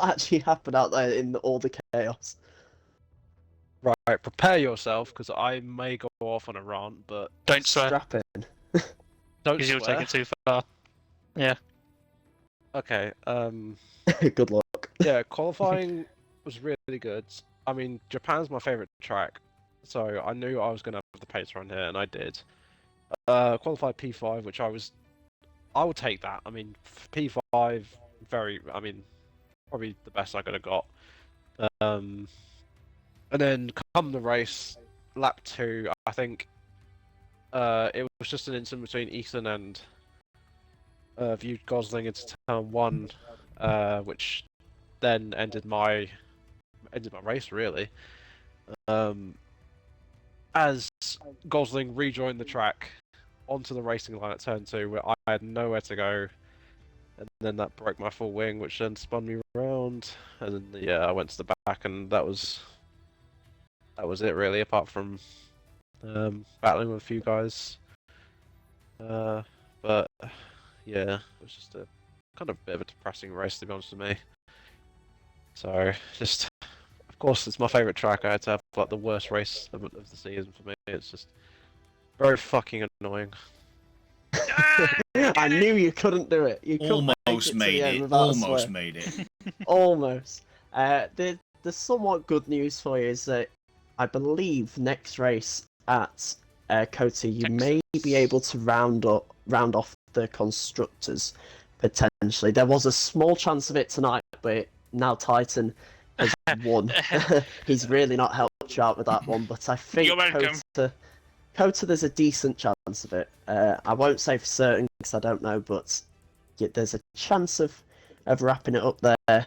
actually happened out there in all the chaos? Right, prepare yourself because I may go off on a rant, but Don't swear, Strap in. don't because you'll swear. take it too far. Okay. Good luck. Yeah, qualifying was really good. I mean, Japan's my favorite track, so I knew I was gonna have the pace run here, and I did. Qualified P5, which I would take that. I mean, P5, probably the best I could have got. And then come the race, lap 2, I think it was just an incident between Ethan and viewed Gosling into turn 1, which then ended my race really. As Gosling rejoined the track onto the racing line at turn 2, where I had nowhere to go, and then that broke my full wing, which then spun me around, and then I went to the back, and that was it really. Apart from battling with a few guys, but yeah, it was just a kind of bit of a depressing race, to be honest with me. So just, of course, it's my favourite track. I had to have like the worst race of the season for me. It's just very fucking annoying. I knew you couldn't do it. You couldn't make Almost to made the end it. without a Almost swear. made it. Almost. The somewhat good news for you is that I believe next race at Kota, you may be able to round off the constructors potentially. There was a small chance of it tonight, but now Titan has won. He's really not helped you out with that one, but I think You're welcome. Kota, there's a decent chance of it. I won't say for certain because I don't know, but there's a chance of wrapping it up there.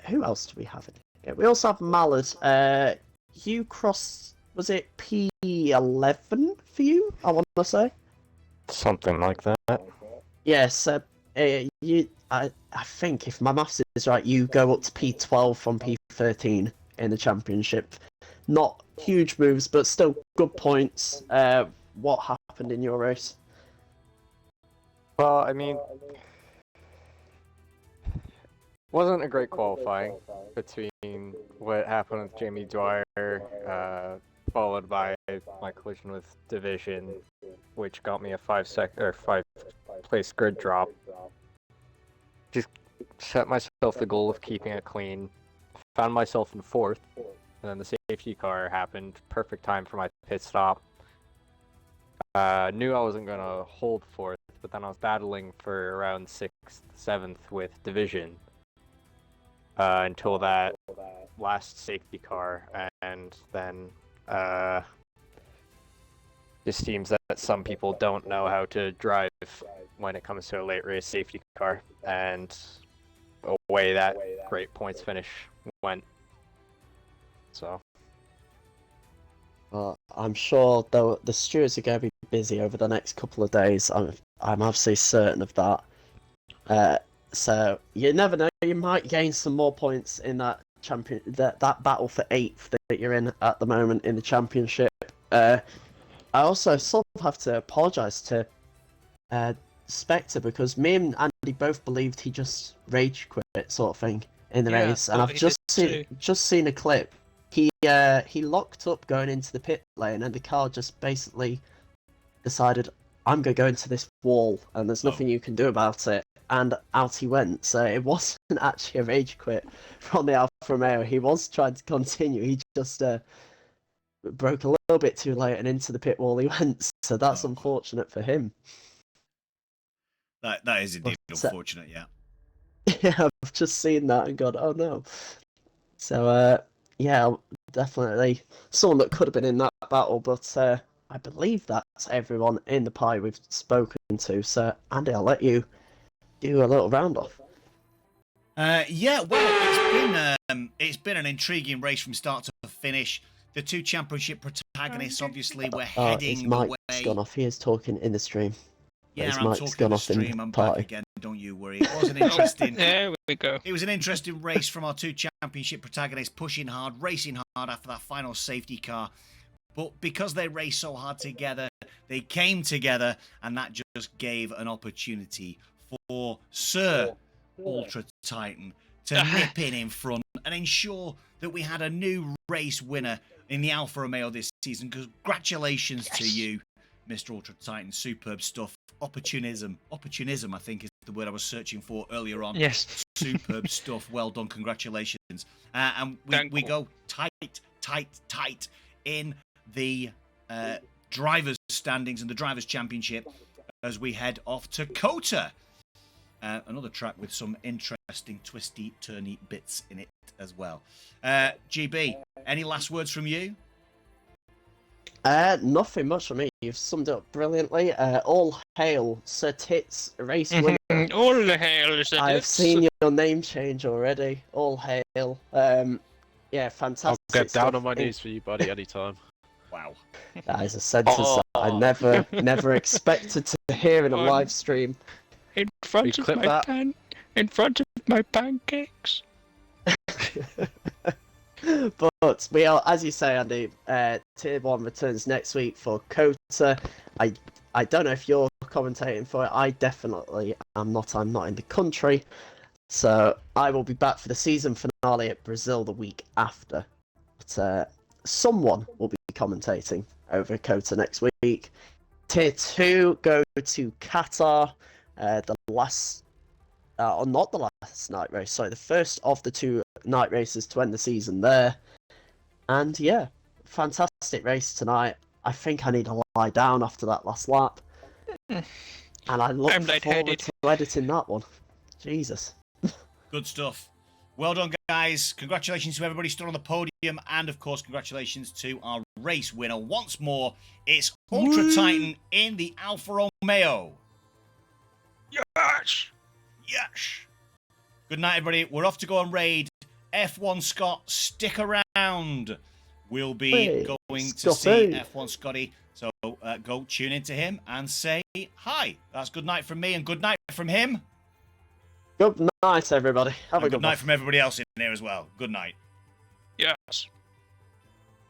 Who else do we have in here? We also have Mallard. You crossed, was it P11 for you? I want to say. Something like that. Yes. I think if my maths is right, you go up to P12 from P13 in the championship. Not huge moves, but still good points. What happened in your race? Well, I mean, wasn't a great qualifying between what happened with Jamie Dwyer, followed by my collision with Division, which got me a 5-place grid drop. Just set myself the goal of keeping it clean. Found myself in 4th, and then the safety car happened. Perfect time for my pit stop. Knew I wasn't gonna hold 4th, but then I was battling for around 6th, 7th with Division until that last safety car, and then it seems that some people don't know how to drive when it comes to a late race safety car, and away that great points finish went. So. I'm sure though the stewards are going to be busy over the next couple of days. I'm absolutely certain of that. So you never know. You might gain some more points in that that battle for 8th that you're in at the moment in the championship. I also sort of have to apologise to Spectre because me and Andy both believed he just rage quit sort of thing in the Yeah, I race, and thought I've he did just seen a clip. He locked up going into the pit lane, and the car just basically decided, I'm going to go into this wall, and there's nothing you can do about it. And out he went. So it wasn't actually a rage quit from the Alfa Romeo. He was trying to continue. He just broke a little bit too late, and into the pit wall he went. So that's unfortunate for him. That is indeed But, unfortunate, yeah. Yeah, I've just seen that and gone, oh no. So, yeah, definitely someone that could have been in that battle, but I believe that's everyone in the pie we've spoken to. So, Andy, I'll let you do a little round off. Yeah, well, it's been an intriguing race from start to finish. The two championship protagonists, obviously, were His heading mic's away. gone off. He is talking in the stream. Yeah, His I'm mic's talking gone in the off in the stream. I'm back party. again. Don't you worry. It was an interesting. There we go. It was an interesting race from our two championship protagonists, pushing hard, racing hard after that final safety car. But because they raced so hard together, they came together, and that just gave an opportunity for Sir Ultra Titan to nip in front and ensure that we had a new race winner in the Alfa Romeo this season. Congratulations to you, Mr. Ultra Titan. Superb stuff. Opportunism, I think, is the word I was searching for earlier on. Yes. Superb stuff. Well done. Congratulations. And we go tight in the drivers' standings and the drivers' championship as we head off to Kota. Another track with some interesting twisty, turny bits in it as well. GB, any last words from you? Nothing much for me. You've summed it up brilliantly. All hail Sir Tits, race winner. All the hail is a I've hits. seen your name change already. All hail. Yeah, fantastic. I'll get down stuff. on my knees for you, buddy, anytime. Wow. That is a sentence that I never expected to hear in a live stream. In front We of clip my that? in front of my pancakes. But we are, as you say, Andy, Tier 1 returns next week for Kota. I don't know if you're commentating for it. I definitely am not. I'm not in the country. So I will be back for the season finale at Brazil the week after. But someone will be commentating over Kota next week. Tier 2 go to Qatar, the last, or not the last night race, sorry, the first of the 2 night races to end the season there. And yeah, fantastic race tonight. I think I need to lie down after that last lap. And I look I'm forward lightheaded. to editing that one. Jesus. Good stuff. Well done, guys. Congratulations to everybody still on the podium. And, of course, congratulations to our race winner once more. It's Ultra Titan in the Alfa Romeo. Yes! Yes. Good night, everybody. We're off to go and raid F1 Scott. Stick around. We'll be Hey, going to Scotty. see F1 Scotty. So go tune into him and say hi. That's good night from me and good night from him. Good night, everybody. Have a And good good night one. from everybody else in here as well. Good night. Yes.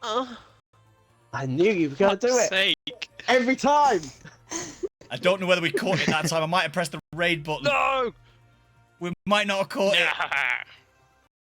I knew you were going to do it. Sake. Every time. I don't know whether we caught it that time. I might have pressed the raid button. No! We might not have caught it. Nah.